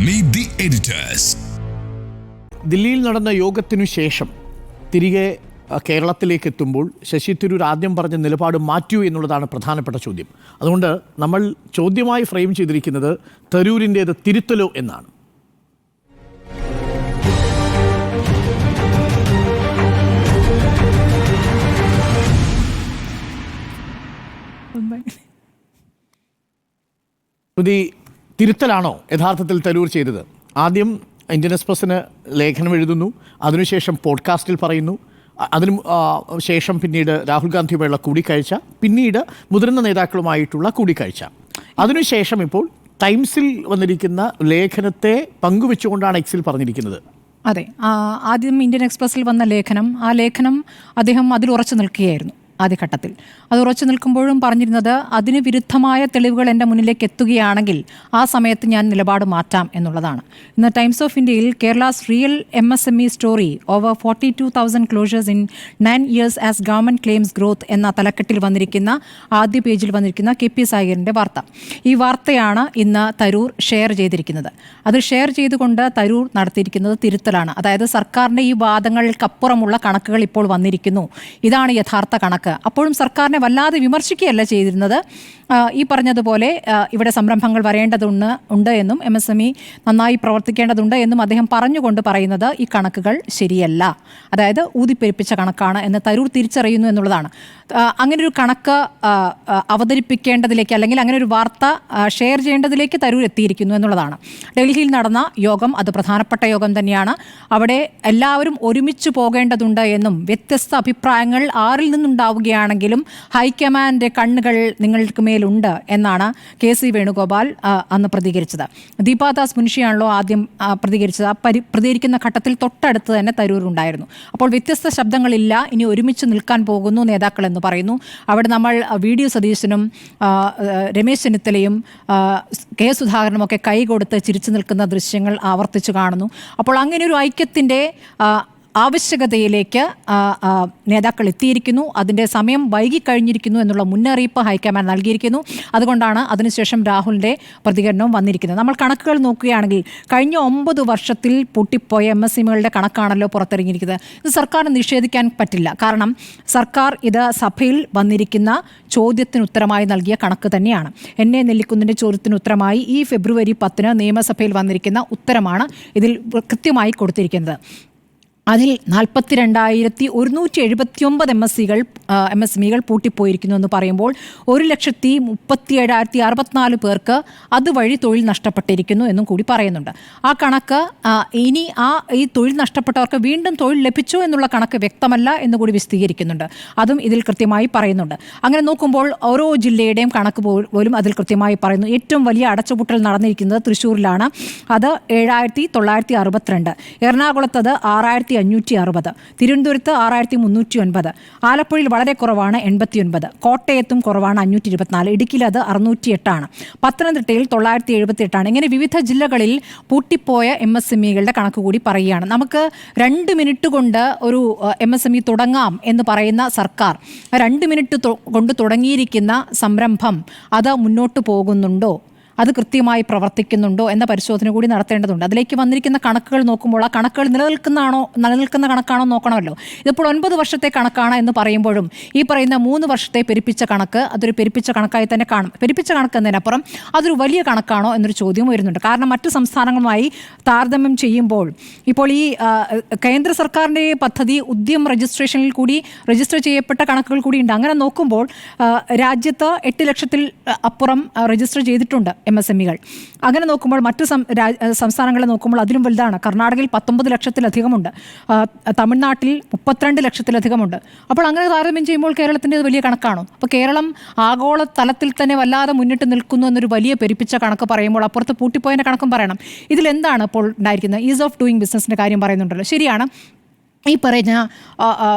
Meet the editors. ദില്ലിയിൽ നടന്ന യോഗത്തിനു ശേഷം തിരികെ കേരളത്തിലേക്ക് എത്തുമ്പോൾ ശശി തരൂർ ആദ്യം പറഞ്ഞ നിലപാട് മാറ്റൂ എന്നുള്ളതാണ് പ്രധാനപ്പെട്ട ചോദ്യം. അതുകൊണ്ട് നമ്മൾ ചോദ്യമായി ഫ്രെയിം ചെയ്തിരിക്കുന്നത് തരൂരിൻ്റേത് തിരുത്തലോ എന്നാണ്. തിരുത്തലാണോ യഥാർത്ഥത്തിൽ തരൂർ ചെയ്തത്? ആദ്യം ഇന്ത്യൻ എക്സ്പ്രസ്സിന് ലേഖനം എഴുതുന്നു, അതിനുശേഷം പോഡ്കാസ്റ്റിൽ പറയുന്നു, അതിനു ശേഷം പിന്നീട് രാഹുൽ ഗാന്ധിയുമായുള്ള കൂടിക്കാഴ്ച, പിന്നീട് മുതിർന്ന നേതാക്കളുമായിട്ടുള്ള കൂടിക്കാഴ്ച, അതിനുശേഷം ഇപ്പോൾ ടൈംസിൽ വന്നിരിക്കുന്ന ലേഖനത്തെ പങ്കുവെച്ചുകൊണ്ടാണ് എക്സിൽ പറഞ്ഞിരിക്കുന്നത്. അതെ, ആദ്യം ഇന്ത്യൻ എക്സ്പ്രസ്സിൽ വന്ന ലേഖനം, ആ ലേഖനം അദ്ദേഹം അതിൽ ഉറച്ചു നിൽക്കുകയായിരുന്നു. ആദ്യഘട്ടത്തിൽ അത് ഉറച്ചു നിൽക്കുമ്പോഴും പറഞ്ഞിരുന്നത് അതിന് വിരുദ്ധമായ തെളിവുകൾ എൻ്റെ മുന്നിലേക്ക് എത്തുകയാണെങ്കിൽ ആ സമയത്ത് ഞാൻ നിലപാട് മാറ്റാം എന്നുള്ളതാണ്. ഇന്ന് ടൈംസ് ഓഫ് ഇന്ത്യയിൽ Kerala's real MSME story over 42,000 closures in 9 years as government claims growth എന്ന തലക്കെട്ടിൽ വന്നിരിക്കുന്ന ആദ്യ പേജിൽ വന്നിരിക്കുന്ന KP സാഗറിൻ്റെ വാർത്ത. ഈ വാർത്തയാണ് ഇന്ന് തരൂർ ഷെയർ ചെയ്തിരിക്കുന്നത്. അത് ഷെയർ ചെയ്തുകൊണ്ട് തരൂർ നടത്തിയിരിക്കുന്നത് തിരുത്തലാണ്. അതായത് സർക്കാരിൻ്റെ ഈ വാദങ്ങൾക്കപ്പുറമുള്ള കണക്കുകൾ ഇപ്പോൾ വന്നിരിക്കുന്നു, ഇതാണ് യഥാർത്ഥ കണക്ക്. അപ്പോഴും സർക്കാരിനെ വല്ലാതെ വിമർശിക്കുകയല്ല ചെയ്തിരുന്നത്. ഈ പറഞ്ഞതുപോലെ ഇവിടെ സംരംഭങ്ങൾ വരേണ്ടതുണ്ട് എന്നും MSME നന്നായി പ്രവർത്തിക്കേണ്ടതുണ്ട് എന്നും അദ്ദേഹം പറഞ്ഞുകൊണ്ട് പറയുന്നത് ഈ കണക്കുകൾ ശരിയല്ല, അതായത് ഊതിപ്പെരുപ്പിച്ച കണക്കാണ് എന്ന് തരൂർ തിരിച്ചറിയുന്നു എന്നുള്ളതാണ്. അങ്ങനെ ഒരു കണക്ക് അവതരിപ്പിക്കേണ്ടതിലേക്ക്, അല്ലെങ്കിൽ അങ്ങനെ ഒരു വാർത്ത ഷെയർ ചെയ്യേണ്ടതിലേക്ക് തരൂർ എത്തിയിരിക്കുന്നു എന്നുള്ളതാണ്. ഡൽഹിയിൽ നടന്ന യോഗം അത് പ്രധാനപ്പെട്ട യോഗം തന്നെയാണ്. അവിടെ എല്ലാവരും ഒരുമിച്ച് പോകേണ്ടതുണ്ട് എന്നും വ്യത്യസ്ത അഭിപ്രായങ്ങൾ ആരിൽ നിന്നുണ്ടാവുകയാണെങ്കിലും ഹൈക്കമാൻഡ് കണ്ണുകൾ നിങ്ങൾക്ക് മേലുണ്ട് എന്നാണ് KC വേണുഗോപാൽ അന്ന് പ്രതികരിച്ചത്. ദീപാദാസ് മുൻഷിയാണല്ലോ ആദ്യം പ്രതികരിച്ചത്. പ്രതികരിക്കുന്ന ഘട്ടത്തിൽ തൊട്ടടുത്ത് തന്നെ തരൂർ ഉണ്ടായിരുന്നു. അപ്പോൾ വ്യത്യസ്ത ശബ്ദങ്ങളില്ല, ഇനി ഒരുമിച്ച് നിൽക്കാൻ പോകുന്നു നേതാക്കൾ എന്ന് പറയുന്നു. അവിടെ നമ്മൾ VD സതീശനും രമേശ് ചെന്നിത്തലയും K സുധാകരനും ഒക്കെ കൈ കൊടുത്ത് ചിരിച്ചു നിൽക്കുന്ന ദൃശ്യങ്ങൾ ആവർത്തിച്ചു കാണുന്നു. അപ്പോൾ അങ്ങനെ ഒരു ഐക്യത്തിൻ്റെ ആവശ്യകതയിലേക്ക് നേതാക്കൾ എത്തിയിരിക്കുന്നു. അതിൻ്റെ സമയം വൈകിക്കഴിഞ്ഞിരിക്കുന്നു എന്നുള്ള മുന്നറിയിപ്പ് ഹൈക്കമാൻഡ് നൽകിയിരിക്കുന്നു. അതുകൊണ്ടാണ് അതിനുശേഷം രാഹുലിൻ്റെ പ്രതികരണവും വന്നിരിക്കുന്നത്. നമ്മൾ കണക്കുകൾ നോക്കുകയാണെങ്കിൽ കഴിഞ്ഞ 9 വർഷത്തിൽ പൂട്ടിപ്പോയ MSMEകളുടെ കണക്കാണല്ലോ പുറത്തിറങ്ങിയിരിക്കുന്നത്. ഇത് സർക്കാരിന് നിഷേധിക്കാൻ പറ്റില്ല. കാരണം സർക്കാർ ഇത് സഭയിൽ വന്നിരിക്കുന്ന ചോദ്യത്തിന് ഉത്തരമായി നൽകിയ കണക്ക് തന്നെയാണ്. NA നെല്ലിക്കുന്നിൻ്റെ ചോദ്യത്തിന് ഉത്തരമായി ഈ ഫെബ്രുവരി 10 നിയമസഭയിൽ വന്നിരിക്കുന്ന ഉത്തരമാണ് ഇതിൽ കൃത്യമായി കൊടുത്തിരിക്കുന്നത്. അതിൽ 42,179 MSMEകൾ പൂട്ടിപ്പോയിരിക്കുന്നു എന്ന് പറയുമ്പോൾ 1,37,064 പേർക്ക് അതുവഴി തൊഴിൽ നഷ്ടപ്പെട്ടിരിക്കുന്നു എന്നും കൂടി പറയുന്നുണ്ട്. ആ കണക്ക് ഇനി ഈ തൊഴിൽ നഷ്ടപ്പെട്ടവർക്ക് വീണ്ടും തൊഴിൽ ലഭിച്ചോ എന്നുള്ള കണക്ക് വ്യക്തമല്ല എന്നുകൂടി വിശദീകരിക്കുന്നുണ്ട്. അതും ഇതിൽ കൃത്യമായി പറയുന്നുണ്ട്. അങ്ങനെ നോക്കുമ്പോൾ ഓരോ ജില്ലയുടെയും കണക്ക് പോലും അതിൽ കൃത്യമായി പറയുന്നു. ഏറ്റവും വലിയ അടച്ചുപൂട്ടൽ നടന്നിരിക്കുന്നത് തൃശ്ശൂരിലാണ്. അത് 7,962, എറണാകുളത്തത് 6,560, തിരുവനന്തപുരത്ത് 6,309, ആലപ്പുഴയിൽ വളരെ കുറവാണ് 89, കോട്ടയത്തും കുറവാണ് 524, ഇടുക്കിയിൽ അത് 608, പത്തനംതിട്ടയിൽ 978. ഇങ്ങനെ വിവിധ ജില്ലകളിൽ പൂട്ടിപ്പോയ MSMEകളുടെ കണക്ക് കൂടി പറയുകയാണ്. നമുക്ക് 2 മിനിറ്റ് കൊണ്ട് ഒരു MSME തുടങ്ങാം എന്ന് പറയുന്ന സർക്കാർ 2 മിനിറ്റ് കൊണ്ട് തുടങ്ങിയിരിക്കുന്ന സംരംഭം അത് മുന്നോട്ട് പോകുന്നുണ്ടോ, അത് കൃത്യമായി പ്രവർത്തിക്കുന്നുണ്ടോ എന്ന പരിശോധന കൂടി നടത്തേണ്ടതുണ്ട്. അതിലേക്ക് വന്നിരിക്കുന്ന കണക്കുകൾ നോക്കുമ്പോൾ ആ കണക്കുകൾ നിലനിൽക്കുന്ന കണക്കാണോ നോക്കണമല്ലോ. ഇതിപ്പോൾ 9 വർഷത്തെ കണക്കാണ് എന്ന് പറയുമ്പോഴും ഈ പറയുന്ന 3 വർഷത്തെ പെരുപ്പിച്ച കണക്ക് അതൊരു പെരുപ്പിച്ച കണക്കായി തന്നെ കാണും. പെരുപ്പിച്ച കണക്ക് എന്നതിനപ്പുറം അതൊരു വലിയ കണക്കാണോ എന്നൊരു ചോദ്യം വരുന്നുണ്ട്. കാരണം മറ്റു സംസ്ഥാനങ്ങളുമായി താരതമ്യം ചെയ്യുമ്പോൾ ഇപ്പോൾ ഈ കേന്ദ്ര സർക്കാരിൻ്റെ പദ്ധതി ഉദ്യം രജിസ്ട്രേഷനിൽ കൂടി രജിസ്റ്റർ ചെയ്യപ്പെട്ട കണക്കുകൾ കൂടിയുണ്ട്. അങ്ങനെ നോക്കുമ്പോൾ രാജ്യത്ത് 8 ലക്ഷത്തിൽ അപ്പുറം രജിസ്റ്റർ ചെയ്തിട്ടുണ്ട് MSMEകൾ. അങ്ങനെ നോക്കുമ്പോൾ മറ്റ് സംസ്ഥാനങ്ങളെ നോക്കുമ്പോൾ അതിലും വലുതാണ്. കർണാടകയിൽ 19 ലക്ഷത്തിലധികമുണ്ട്, തമിഴ്നാട്ടിൽ 32 ലക്ഷത്തിലധികമുണ്ട്. അപ്പോൾ അങ്ങനെ താരതമ്യം ചെയ്യുമ്പോൾ കേരളത്തിൻ്റെ വലിയ കണക്കാണോ? അപ്പോൾ കേരളം ആഗോള തലത്തിൽ തന്നെ വല്ലാതെ മുന്നിട്ട് നിൽക്കുന്നു എന്നൊരു വലിയ പെരുപ്പിച്ച കണക്ക് പറയുമ്പോൾ അപ്പുറത്ത് പൂട്ടിപ്പോയതിൻ്റെ കണക്കും പറയണം. ഇതിലെന്താണ് ഇപ്പോൾ ഉണ്ടായിരിക്കുന്നത്? ഈസ് ഓഫ് ഡൂയിങ് ബിസിനസിൻ്റെ കാര്യം പറയുന്നുണ്ടല്ലോ, ശരിയാണ്. ഈ പറയുന്ന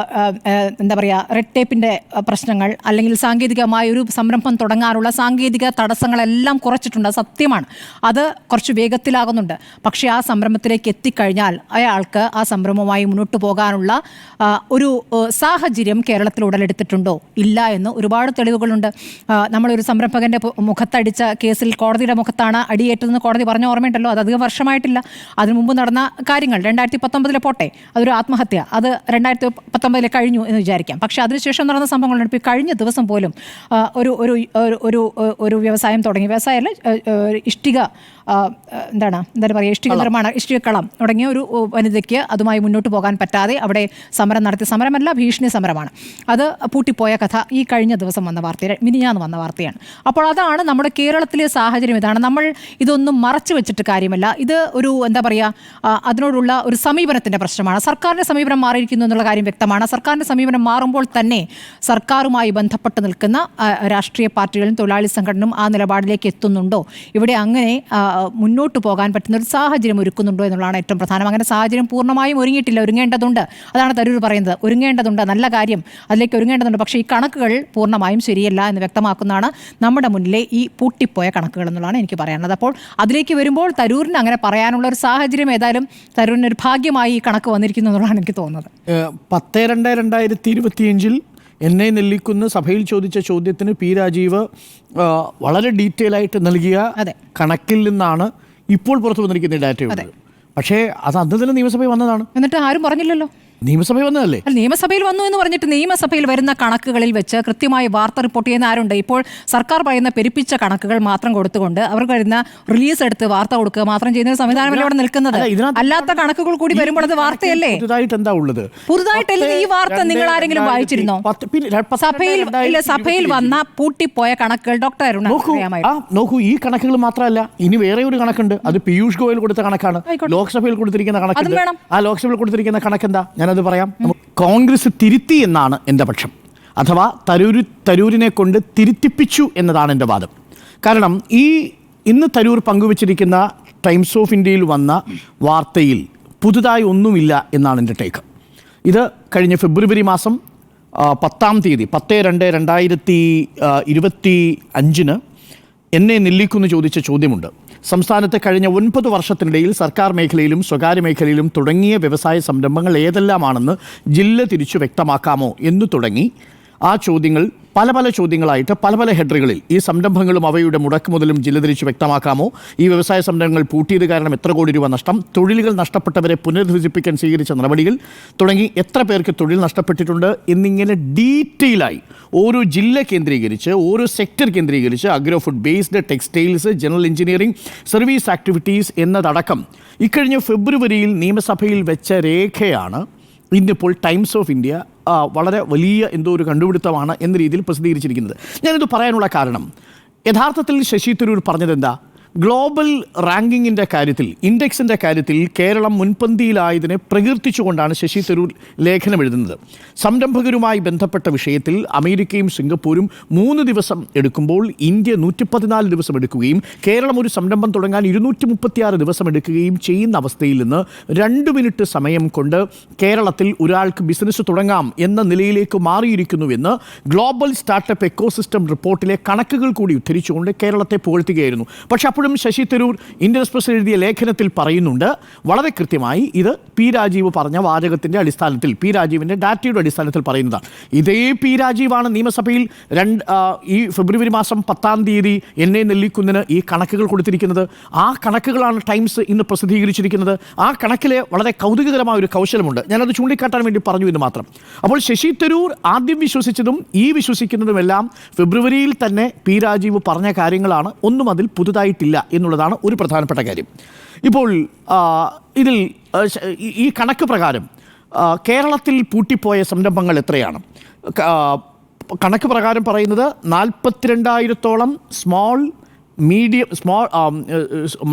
എന്താ പറയുക റെഡ് ടേപ്പിൻ്റെ പ്രശ്നങ്ങൾ അല്ലെങ്കിൽ സാങ്കേതികമായ ഒരു സംരംഭം തുടങ്ങാനുള്ള സാങ്കേതിക തടസ്സങ്ങളെല്ലാം കുറച്ചിട്ടുണ്ട്, സത്യമാണ്. അത് കുറച്ച് വേഗത്തിലാകുന്നുണ്ട്. പക്ഷേ ആ സംരംഭത്തിലേക്ക് എത്തിക്കഴിഞ്ഞാൽ അയാൾക്ക് ആ സംരംഭവുമായി മുന്നോട്ട് പോകാനുള്ള ഒരു സാഹചര്യം കേരളത്തിൽ ഉടലെടുത്തിട്ടുണ്ടോ ഇല്ല എന്ന് ഒരുപാട് തെളിവുകളുണ്ട്. നമ്മളൊരു സംരംഭകൻ്റെ മുഖത്തടിച്ച കേസിൽ കോടതിയുടെ മുഖത്താണ് അടിയേറ്റതെന്ന് കോടതി പറഞ്ഞ ഓർമ്മയുണ്ടല്ലോ. അത് അധികം വർഷമായിട്ടില്ല. അതിനു മുമ്പ് നടന്ന കാര്യങ്ങൾ 2019 പോട്ടെ, അതൊരു ആത്മഹത്യ, അത് 2019 കഴിഞ്ഞു എന്ന് വിചാരിക്കാം. പക്ഷേ അതിനുശേഷം നടന്ന സംഭവങ്ങളുണ്ട്. ഇപ്പോൾ കഴിഞ്ഞ ദിവസം പോലും ഒരു വ്യവസായം തുടങ്ങി, വ്യവസായമല്ല, ഇഷ്ടിക ഇഷ്ടിക നിർമ്മാണ, ഇഷ്ടികക്കളം തുടങ്ങിയ ഒരു വനിതയ്ക്ക് അതുമായി മുന്നോട്ട് പോകാൻ പറ്റാതെ അവിടെ സമരം നടത്തി. സമരമല്ല, ഭീഷണി സമരമാണ്. അത് പൂട്ടിപ്പോയ കഥ ഈ കഴിഞ്ഞ ദിവസം വന്ന വാർത്ത, മിനിഞ്ഞാന്ന് വന്ന വാർത്തയാണ്. അപ്പോൾ അതാണ് നമ്മുടെ കേരളത്തിലെ സാഹചര്യം. ഇതാണ്. നമ്മൾ ഇതൊന്നും മറച്ചു വെച്ചിട്ട് കാര്യമല്ല. ഇത് ഒരു അതിനോടുള്ള ഒരു സമീപനത്തിൻ്റെ പ്രശ്നമാണ്. സർക്കാരിൻ്റെ സമീപനം മാറിയിരിക്കുന്നു എന്നുള്ള കാര്യം വ്യക്തമാണ്. സർക്കാരിൻ്റെ സമീപനം മാറുമ്പോൾ തന്നെ സർക്കാരുമായി ബന്ധപ്പെട്ട് നിൽക്കുന്ന രാഷ്ട്രീയ പാർട്ടികളും തൊഴിലാളി സംഘടനയും ആ നിലപാടിലേക്ക് എത്തുന്നുണ്ടോ, ഇവിടെ അങ്ങനെ മുന്നോട്ട് പോകാൻ പറ്റുന്ന ഒരു സാഹചര്യം ഒരുക്കുന്നുണ്ടോ എന്നുള്ളതാണ് ഏറ്റവും പ്രധാനം. അങ്ങനെ സാഹചര്യം പൂർണ്ണമായും ഒരുങ്ങിയിട്ടില്ല, ഒരുങ്ങേണ്ടതുണ്ട്. അതാണ് തരൂർ പറയുന്നത്. ഒരുങ്ങേണ്ടതുണ്ട്, നല്ല കാര്യം, അതിലേക്ക് ഒരുങ്ങേണ്ടതുണ്ട്. പക്ഷേ ഈ കണക്കുകൾ പൂർണ്ണമായും ശരിയല്ല എന്ന് വ്യക്തമാക്കുന്നതാണ് നമ്മുടെ മുന്നിലെ ഈ പൂട്ടിപ്പോയ കണക്കുകൾ എന്നുള്ളതാണ് എനിക്ക് പറയാനുള്ളത്. അപ്പോൾ അതിലേക്ക് വരുമ്പോൾ തരൂരിന് അങ്ങനെ പറയാനുള്ള ഒരു സാഹചര്യം ഏതായാലും തരൂരിന് ഒരു ഭാഗ്യമായി ഈ കണക്ക് വന്നിരിക്കുന്നു എന്നുള്ളതാണ് എനിക്ക് തോന്നുന്നത്. 10/2/2025 എന്നെ നെല്ലിക്കുന്ന് സഭയിൽ ചോദിച്ച ചോദ്യത്തിന് പി രാജീവ് വളരെ ഡീറ്റെയിൽ ആയിട്ട് നൽകിയ കണക്കിൽ നിന്നാണ് ഇപ്പോൾ പുറത്തു വന്നിരിക്കുന്ന ഡാറ്റയുള്ളത്. പക്ഷേ അത് അന്ന് തന്നെ നിയമസഭയിൽ വന്നതാണ്. എന്നിട്ട് ആരും പറഞ്ഞില്ലല്ലോ. നിയമസഭയിൽ വന്നതല്ലേ? നിയമസഭയിൽ വന്നു എന്ന് പറഞ്ഞിട്ട് നിയമസഭയിൽ വരുന്ന കണക്കുകളിൽ വെച്ച് കൃത്യമായി വാർത്ത റിപ്പോർട്ട് ചെയ്യുന്ന ആരുണ്ട്? ഇപ്പോൾ സർക്കാർ പറയുന്ന പെരുപ്പിച്ച കണക്കുകൾ മാത്രം കൊടുത്തുകൊണ്ട് അവർക്ക് വരുന്ന റിലീസ് എടുത്ത് വാർത്ത കൊടുക്കുക മാത്രം ചെയ്യുന്ന സംവിധാനമല്ല ഇവിടെ നിൽക്കുന്നത്. അല്ലാത്ത കണക്കുകൾ കൂടി വരുമ്പോൾ അത് വാർത്തയല്ലേ? പുതുതായിട്ട് എന്താ ഉള്ളത്? പുതുതായിട്ടല്ലേ ഈ വാർത്ത നിങ്ങൾ ആരെങ്കിലും വായിച്ചിരുന്നോ? സഭയിൽ വന്ന പൂട്ടിപ്പോയ കണക്കുകൾ ഡോക്ടർ അരുൺ നോക്കൂ. ഈ കണക്കുകൾ മാത്രമല്ല, ഇനി വേറെ ഒരു കണക്കുണ്ട്. അത് പീയൂഷ് ഗോയൽ കൊടുത്ത കണക്കാണ്. ലോക്സഭയിൽ കൊടുത്തിരിക്കുന്ന കണക്കുണ്ട്. ആ ലോക്സഭയിൽ കൊടുത്തിരിക്കുന്ന കണക്കെന്താ? ഞാനത് പറയാം. കോൺഗ്രസ് തിരുത്തി എന്നാണ് എൻ്റെ പക്ഷം. അഥവാ തരൂരിനെ കൊണ്ട് തിരുത്തിപ്പിച്ചു എന്നതാണ് എൻ്റെ വാദം. കാരണം ഇന്ന് തരൂർ പങ്കുവച്ചിരിക്കുന്ന ടൈംസ് ഓഫ് ഇന്ത്യയിൽ വന്ന വാർത്തയിൽ പുതുതായി ഒന്നുമില്ല എന്നാണ് എൻ്റെ ടേക്ക്. ഇത് കഴിഞ്ഞ ഫെബ്രുവരി മാസം 10-ാം തീയതി 10/2/2025 എന്നെ നെല്ലിക്കുന്ന് ചോദിച്ച ചോദ്യമുണ്ട്. സംസ്ഥാനത്ത് കഴിഞ്ഞ 9 വർഷത്തിനിടയിൽ സർക്കാർ മേഖലയിലും സ്വകാര്യ മേഖലയിലും തുടങ്ങിയ വ്യവസായ സംരംഭങ്ങൾ ഏതെല്ലാമാണെന്ന് ജില്ല തിരിച്ചു വ്യക്തമാക്കാമോ എന്ന് തുടങ്ങി ആ ചോദ്യങ്ങൾ പല ചോദ്യങ്ങളായിട്ട് പല ഹെഡറുകളിൽ ഈ സംരംഭങ്ങളും അവയുടെ മുടക്ക് മുതലും ജില്ല തിരിച്ചു വ്യക്തമാക്കാമോ, ഈ വ്യവസായ സംരംഭങ്ങൾ പൂട്ടിയത് കാരണം എത്ര കോടി രൂപ നഷ്ടം, തൊഴിലുകൾ നഷ്ടപ്പെട്ടവരെ പുനരുദ്ധരിപ്പിക്കാൻ സ്വീകരിച്ച നടപടികൾ തുടങ്ങി എത്ര പേർക്ക് തൊഴിൽ നഷ്ടപ്പെട്ടിട്ടുണ്ട് എന്നിങ്ങനെ ഡീറ്റെയിലായി ഓരോ ജില്ല കേന്ദ്രീകരിച്ച് ഓരോ സെക്ടർ കേന്ദ്രീകരിച്ച് agro food based, textiles, general engineering, service activities എന്നതടക്കം ഇക്കഴിഞ്ഞ ഫെബ്രുവരിയിൽ നിയമസഭയിൽ വെച്ച രേഖയാണ് ഇന്നിപ്പോൾ ടൈംസ് ഓഫ് ഇന്ത്യ വളരെ വലിയ എന്തോ ഒരു കണ്ടുപിടുത്തമാണ് എന്ന രീതിയിൽ പ്രസിദ്ധീകരിച്ചിരിക്കുന്നത്. ഞാനിത് പറയാനുള്ള കാരണം, യഥാർത്ഥത്തിൽ ശശി തരൂർ പറഞ്ഞതെന്താ? ഗ്ലോബൽ റാങ്കിങ്ങിൻ്റെ കാര്യത്തിൽ, ഇൻഡെക്സിൻ്റെ കാര്യത്തിൽ കേരളം മുൻപന്തിയിലായതിനെ പ്രകീർത്തിച്ചുകൊണ്ടാണ് ശശി തരൂർ ലേഖനം എഴുതുന്നത്. സംരംഭകരുമായി ബന്ധപ്പെട്ട വിഷയത്തിൽ അമേരിക്കയും സിംഗപ്പൂരും 3 ദിവസം എടുക്കുമ്പോൾ ഇന്ത്യ 114 ദിവസം എടുക്കുകയും കേരളം ഒരു സംരംഭം തുടങ്ങാൻ 236 ദിവസം എടുക്കുകയും ചെയ്യുന്ന അവസ്ഥയിൽ നിന്ന് 2 മിനിറ്റ് സമയം കൊണ്ട് കേരളത്തിൽ ഒരാൾക്ക് ബിസിനസ് തുടങ്ങാം എന്ന നിലയിലേക്ക് മാറിയിരിക്കുന്നുവെന്ന് ഗ്ലോബൽ സ്റ്റാർട്ടപ്പ് എക്കോസിസ്റ്റം റിപ്പോർട്ടിലെ കണക്കുകൾ കൂടി ഉദ്ധരിച്ചുകൊണ്ട് കേരളത്തെ പുകഴ്ത്തുകയായിരുന്നു. പക്ഷേ അപ്പോഴും ശശി തരൂർ ഇന്ത്യൻ എക്സ്പ്രസ് എഴുതിയ ലേഖനത്തിൽ പറയുന്നുണ്ട് വളരെ കൃത്യമായി, ഇത് പി രാജീവ് പറഞ്ഞ വാചകത്തിൻ്റെ അടിസ്ഥാനത്തിൽ, പി രാജീവിൻ്റെ ഡാറ്റയുടെ അടിസ്ഥാനത്തിൽ പറയുന്നതാണ്. ഇതേ പി രാജീവാണ് നിയമസഭയിൽ ഈ ഫെബ്രുവരി മാസം 10-ാം തീയതി എന്നെ നെല്ലിക്കുന്നിന് ഈ കണക്കുകൾ കൊടുത്തിരിക്കുന്നത്. ആ കണക്കുകളാണ് ടൈംസ് ഇന്ന് പ്രസിദ്ധീകരിച്ചിരിക്കുന്നത്. ആ കണക്കിലെ വളരെ കൗതുകകരമായ ഒരു കൗശലമുണ്ട്. ഞാനത് ചൂണ്ടിക്കാട്ടാൻ വേണ്ടി പറഞ്ഞു എന്ന് മാത്രം. അപ്പോൾ ശശി തരൂർ ആദ്യം വിശ്വസിച്ചതും ഈ വിശ്വസിക്കുന്നതുമെല്ലാം ഫെബ്രുവരിയിൽ തന്നെ പി രാജീവ് പറഞ്ഞ കാര്യങ്ങളാണ്. ഒന്നും അതിൽ പുതുതായിട്ടില്ല എന്നുള്ളതാണ് ഒരു പ്രധാനപ്പെട്ട കാര്യം. ഇപ്പോൾ ഇതിൽ ഈ കണക്ക് പ്രകാരം കേരളത്തിൽ പൂട്ടിപ്പോയ സംരംഭങ്ങൾ എത്രയാണ്? കണക്ക് പ്രകാരം പറയുന്നത് 42,000-ഓളം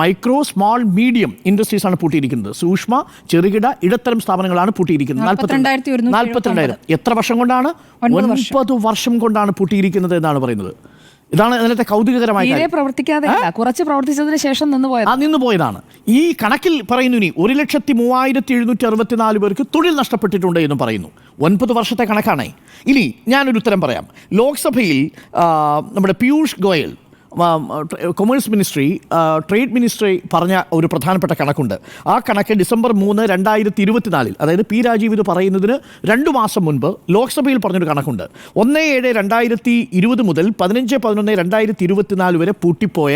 മൈക്രോ സ്മോൾ മീഡിയം ഇൻഡസ്ട്രീസാണ് പൂട്ടിയിരിക്കുന്നത്. സൂക്ഷ്മ ചെറുകിട ഇടത്തരം സ്ഥാപനങ്ങളാണ് പൂട്ടിയിരിക്കുന്നത്. 42,000. എത്ര വർഷം കൊണ്ടാണ്? 9 വർഷം കൊണ്ടാണ് പൂട്ടിയിരിക്കുന്നത് എന്നാണ് പറയുന്നത്. ഇതാണ് അതിനകത്തെ കൗതുകകരമായ തീരെ കാര്യം. പ്രവർത്തിക്കാതെ കുറച്ച് പ്രവർത്തിച്ചതിന് ശേഷം നിന്ന് പോയതാണ്. ഈ കണക്കിൽ പറയുന്നു ഇനി 1,03,764 പേർക്ക് തൊഴിൽ നഷ്ടപ്പെട്ടിട്ടുണ്ട് എന്നും പറയുന്നു. 9 വർഷത്തെ കണക്കാണ്. ഇനി ഞാനൊരു ഉത്തരം പറയാം. ലോക്സഭയിൽ നമ്മുടെ Piyush Goyal commerce ministry trade ministry പറഞ്ഞ ഒരു പ്രധാനപ്പെട്ട കണക്കുണ്ട്. ആ കണക്ക് December 3, 2024, അതായത് പി രാജീവ് ഇത് പറയുന്നതിന് 2 മാസം മുൻപ് ലോക്സഭയിൽ പറഞ്ഞൊരു കണക്കുണ്ട്. 1/7/2020 മുതൽ 15/11/2024 വരെ പൂട്ടിപ്പോയ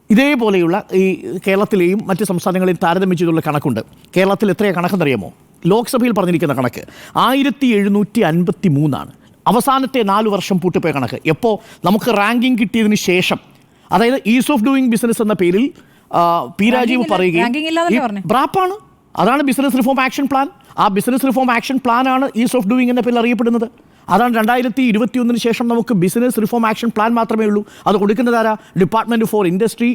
ഇതേപോലെയുള്ള ഈ കേരളത്തിലെയും മറ്റ് സംസ്ഥാനങ്ങളെയും താരതമ്യം കണക്കുണ്ട്. കേരളത്തിൽ എത്രയാണ് കണക്കെന്നറിയാമോ? ലോക്സഭയിൽ പറഞ്ഞിരിക്കുന്ന കണക്ക് 1753 അവസാനത്തെ 4 വർഷം പൂട്ടിപ്പോയ കണക്ക്. എപ്പോൾ നമുക്ക് റാങ്കിങ് കിട്ടിയതിന് ശേഷം, അതായത് ഈസ് ഓഫ് ഡൂയിങ് ബിസിനസ് എന്ന പേരിൽ പി രാജീവ് പറയുകയും ബ്രാപ്പാണ്, അതാണ് ബിസിനസ് റിഫോം ആക്ഷൻ പ്ലാൻ. ആ ബിസിനസ് റിഫോം ആക്ഷൻ പ്ലാനാണ് ഈസ് ഓഫ് ഡൂയിങ് എന്ന പേരിൽ അറിയപ്പെടുന്നത്. അതാണ് 2021 ശേഷം നമുക്ക് ബിസിനസ് റിഫോം ആക്ഷൻ പ്ലാൻ മാത്രമേ ഉള്ളൂ. അത് കൊടുക്കുന്നത് ആരാ? Department for industry,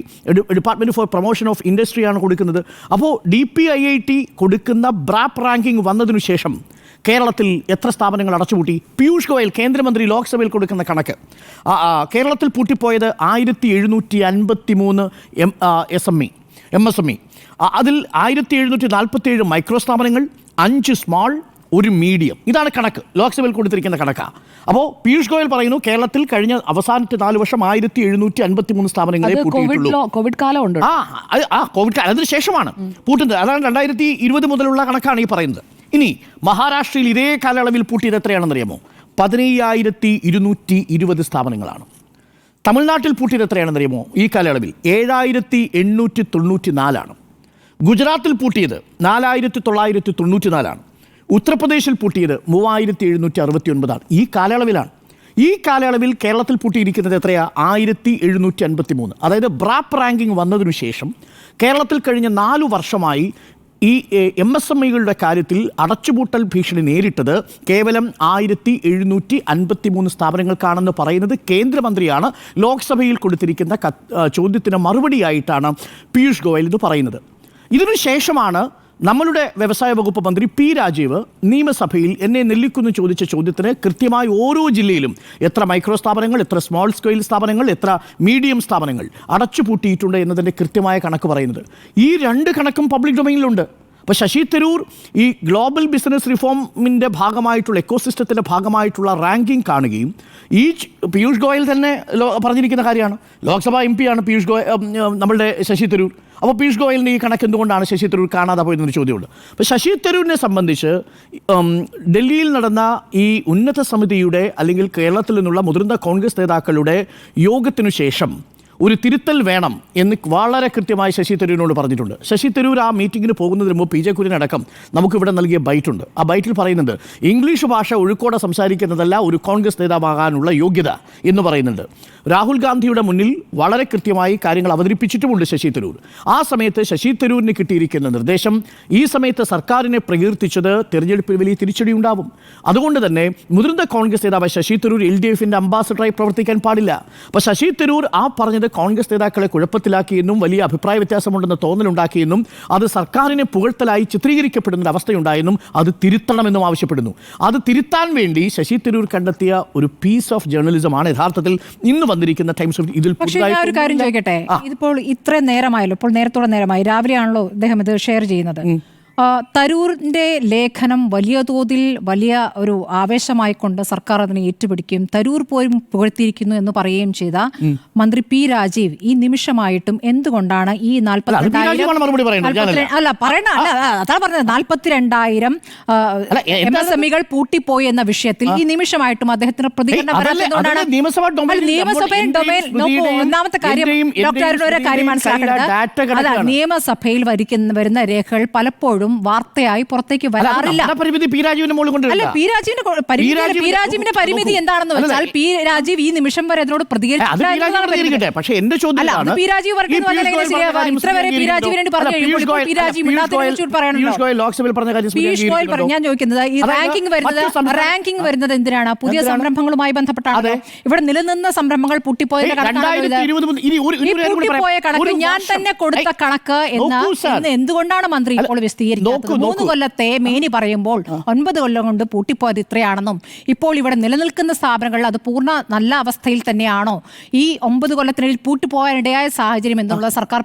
department for promotion of ഇൻഡസ്ട്രിയാണ് കൊടുക്കുന്നത്. അപ്പോൾ DPIIT കൊടുക്കുന്ന ബ്രാപ്പ് റാങ്കിങ് വന്നതിനു ശേഷം കേരളത്തിൽ എത്ര സ്ഥാപനങ്ങൾ അടച്ചുപൂട്ടി? പീയൂഷ് ഗോയൽ കേന്ദ്രമന്ത്രി ലോക്സഭയിൽ കൊടുക്കുന്ന കണക്ക്, കേരളത്തിൽ പൂട്ടിപ്പോയത് 1753 MSME. അതിൽ 1747 മൈക്രോ സ്ഥാപനങ്ങൾ, 5 സ്മോൾ, 1 മീഡിയം. ഇതാണ് കണക്ക്, ലോക്സഭയിൽ കൊടുത്തിരിക്കുന്ന കണക്കാണ്. അപ്പോൾ പീയൂഷ് ഗോയൽ പറയുന്നു കേരളത്തിൽ കഴിഞ്ഞ അവസാനത്തെ 4 വർഷം 1753 സ്ഥാപനങ്ങളെ പൂട്ടിയിട്ടുള്ളൂ. കോവിഡ് കാലമുണ്ട്. കോവിഡ് കാലം അതിന് ശേഷമാണ് പൂട്ടുന്നത്. അതാണ് 2020 മുതലുള്ള കണക്കാണ് ഈ പറയുന്നത്. ഇനി മഹാരാഷ്ട്രയിൽ ഇതേ കാലയളവിൽ പൂട്ടിയത് എത്രയാണെന്നറിയാമോ? 15,220 സ്ഥാപനങ്ങളാണ്. തമിഴ്നാട്ടിൽ പൂട്ടിയത് എത്രയാണെന്നറിയാമോ? ഈ കാലയളവിൽ 7,894. ഗുജറാത്തിൽ പൂട്ടിയത് 4,994. ഉത്തർപ്രദേശിൽ പൂട്ടിയത് 3,769. ഈ കാലയളവിലാണ്. ഈ കാലയളവിൽ കേരളത്തിൽ പൂട്ടിയിരിക്കുന്നത് എത്രയാ? 1,753. അതായത് ബ്രാപ്പ് റാങ്കിങ് വന്നതിനു ശേഷം കേരളത്തിൽ കഴിഞ്ഞ 4 വർഷമായി ഈ MSMEകളുടെ കാര്യത്തിൽ അടച്ചുപൂട്ടൽ ഭീഷണി നേരിട്ടത് കേവലം 1,753 സ്ഥാപനങ്ങൾക്കാണെന്ന് പറയുന്നത് കേന്ദ്രമന്ത്രിയാണ്. ലോക്സഭയിൽ കൊടുത്തിരിക്കുന്ന ചോദ്യത്തിന് മറുപടിയായിട്ടാണ് പീയൂഷ് ഗോയൽ ഇത് പറയുന്നത്. ഇതിനു ശേഷമാണ് നമ്മളുടെ വ്യവസായ വകുപ്പ് മന്ത്രി പി രാജീവ് നിയമസഭയിൽ എന്നെ നെല്ലിക്കുന്ന് ചോദിച്ച ചോദ്യത്തിന് കൃത്യമായി ഓരോ ജില്ലയിലും എത്ര മൈക്രോ സ്ഥാപനങ്ങൾ, എത്ര സ്മോൾ സ്കെയിൽ സ്ഥാപനങ്ങൾ, എത്ര മീഡിയം സ്ഥാപനങ്ങൾ അടച്ചുപൂട്ടിയിട്ടുണ്ട് എന്നതിൻ്റെ കൃത്യമായ കണക്ക് പറയുന്നത്. ഈ 2 കണക്കും പബ്ലിക് ഡൊമൈനിലുണ്ട്. അപ്പോൾ ശശി തരൂർ ഈ ഗ്ലോബൽ ബിസിനസ് റിഫോമിൻ്റെ ഭാഗമായിട്ടുള്ള എക്കോസിസ്റ്റത്തിൻ്റെ ഭാഗമായിട്ടുള്ള റാങ്കിങ് കാണുകയും ഈ പീയൂഷ് ഗോയൽ തന്നെ പറഞ്ഞിരിക്കുന്ന കാര്യമാണ്. ലോക്സഭാ MP ആണ് പീയൂഷ് ഗോയൽ, നമ്മളുടെ ശശി തരൂർ. അപ്പോൾ പീയൂഷ് ഗോയലിൻ്റെ ഈ കണക്ക് എന്തുകൊണ്ടാണ് ശശി തരൂർ കാണാതെ പോയെന്നൊരു ചോദ്യമുണ്ട്. അപ്പോൾ ശശി തരൂരിനെ സംബന്ധിച്ച് ഡൽഹിയിൽ നടന്ന ഈ ഉന്നത സമിതിയുടെ അല്ലെങ്കിൽ കേരളത്തിൽ നിന്നുള്ള മുതിർന്ന കോൺഗ്രസ് നേതാക്കളുടെ യോഗത്തിനു ശേഷം ഒരു തിരുത്തൽ വേണം എന്ന് വളരെ കൃത്യമായി ശശി തരൂരിനോട് പറഞ്ഞിട്ടുണ്ട്. ശശി തരൂർ ആ മീറ്റിങ്ങിന് പോകുന്നതിന് മുമ്പ് PJ കുര്യനടക്കം നമുക്കിവിടെ നൽകിയ ബൈറ്റുണ്ട്. ആ ബൈറ്റിൽ പറയുന്നത് ഇംഗ്ലീഷ് ഭാഷ ഒഴുക്കോടെ സംസാരിക്കുന്നതല്ല ഒരു കോൺഗ്രസ് നേതാവാകാനുള്ള യോഗ്യത എന്ന് പറയുന്നുണ്ട്. രാഹുൽ ഗാന്ധിയുടെ മുന്നിൽ വളരെ കൃത്യമായി കാര്യങ്ങൾ അവതരിപ്പിച്ചിട്ടുമുണ്ട് ശശി തരൂർ. ആ സമയത്ത് ശശി തരൂരിന് കിട്ടിയിരിക്കുന്ന നിർദ്ദേശം, ഈ സമയത്ത് സർക്കാരിനെ പ്രകീർത്തിച്ചത് തെരഞ്ഞെടുപ്പിൽ വലിയ തിരിച്ചടി ഉണ്ടാവും. അതുകൊണ്ട് തന്നെ മുതിർന്ന കോൺഗ്രസ് നേതാവ് ശശി തരൂർ LDFൻ്റെ അംബാസഡറായി പ്രവർത്തിക്കാൻ പാടില്ല. അപ്പോൾ ശശി തരൂർ ആ പറഞ്ഞത് കോൺഗ്രസ് നേതാക്കളെ കുഴപ്പത്തിലാക്കിയെന്നും വലിയ അഭിപ്രായ വ്യത്യാസമുണ്ടെന്ന് തോന്നലുണ്ടാക്കിയെന്നും അത് സർക്കാരിനെ പുകഴ്ത്തലായി ചിത്രീകരിക്കപ്പെടുന്ന അവസ്ഥയുണ്ടായെന്നും അത് തിരുത്തണമെന്നും ആവശ്യപ്പെടുന്നു. അത് തിരുത്താൻ വേണ്ടി ശശി തരൂർ കണ്ടെത്തിയ ഒരു പീസ് ഓഫ് ജേർണലിസമാണ് യഥാർത്ഥത്തിൽ ഇന്ന് വന്നിരിക്കുന്ന ടൈംസ് ഓഫ് ഇതിൽ. പക്ഷേ ഞാൻ ഒരു കാര്യം ചോദിക്കട്ടെ, ഇതിപ്പോൾ ഇത്രയും നേരമായല്ലോ, ഇപ്പോൾ നേരത്തോടെ നേരമായി, രാവിലെയാണല്ലോ അദ്ദേഹം ഇത് ഷെയർ ചെയ്യുന്നത്. തരൂരിൻ്റെ ലേഖനം വലിയ തോതിൽ വലിയ ഒരു ആവേശമായിക്കൊണ്ട് സർക്കാർ അതിനെ ഏറ്റുപിടിക്കുകയും തരൂർ പോലും പുകഴ്ത്തിയിരിക്കുന്നു എന്ന് പറയുകയും ചെയ്ത മന്ത്രി പി രാജീവ് ഈ നിമിഷമായിട്ടും എന്തുകൊണ്ടാണ് ഈ 42,000 MSMEകൾ പൂട്ടിപ്പോയി എന്ന വിഷയത്തിൽ ഈ നിമിഷമായിട്ടും അദ്ദേഹത്തിന് പ്രതികരണം വരാത്തതുകൊണ്ടാണ്? ഒന്നാമത്തെ കാര്യം ഡോക്ടർ ഒരു കാര്യം മനസ്സിലാക്കേണ്ടത്, നിയമസഭയിൽ വരുന്ന രേഖകൾ പലപ്പോഴും വാർത്തയായി പുറത്തേക്ക് വരാറില്ല. അല്ല, പി രാജീവിന്റെ പരിമിതി എന്താണെന്ന് വെച്ചാൽ പി രാജീവ് ഈ നിമിഷം വരെ അതിനോട് പ്രതികരിക്കട്ടെ. പക്ഷേ എന്റെ ചോദ്യം ഞാൻ ചോദിക്കുന്നത്, ഈ റാങ്കിംഗ് വരുന്നത് എന്തിനാണ്? പുതിയ സംരംഭങ്ങളുമായി ബന്ധപ്പെട്ടാണ്. ഇവിടെ നിലനിന്ന സംരംഭങ്ങൾ പൂട്ടിപ്പോയ കണക്ക് ഞാൻ തന്നെ കൊടുത്ത കണക്ക് എന്ന് എന്തുകൊണ്ടാണ് മന്ത്രി ഇപ്പോൾ വിശദീകരിക്കുന്നത്? വിശദീകരിക്കാത്തത്? 3 കൊല്ലത്തെ മേനി പറയുമ്പോൾ 9 കൊല്ലം കൊണ്ട് പൂട്ടിപ്പോയത് ഇത്രയാണെന്നും ഇപ്പോൾ ഇവിടെ നിലനിൽക്കുന്ന സ്ഥാപനങ്ങൾ അത് പൂർണ്ണ നല്ല അവസ്ഥയിൽ തന്നെയാണോ, ഈ 9 കൊല്ലത്തിനിടയിൽ പൂട്ടിപ്പോകാനിടയായ സാഹചര്യം എന്നുള്ളത് സർക്കാർ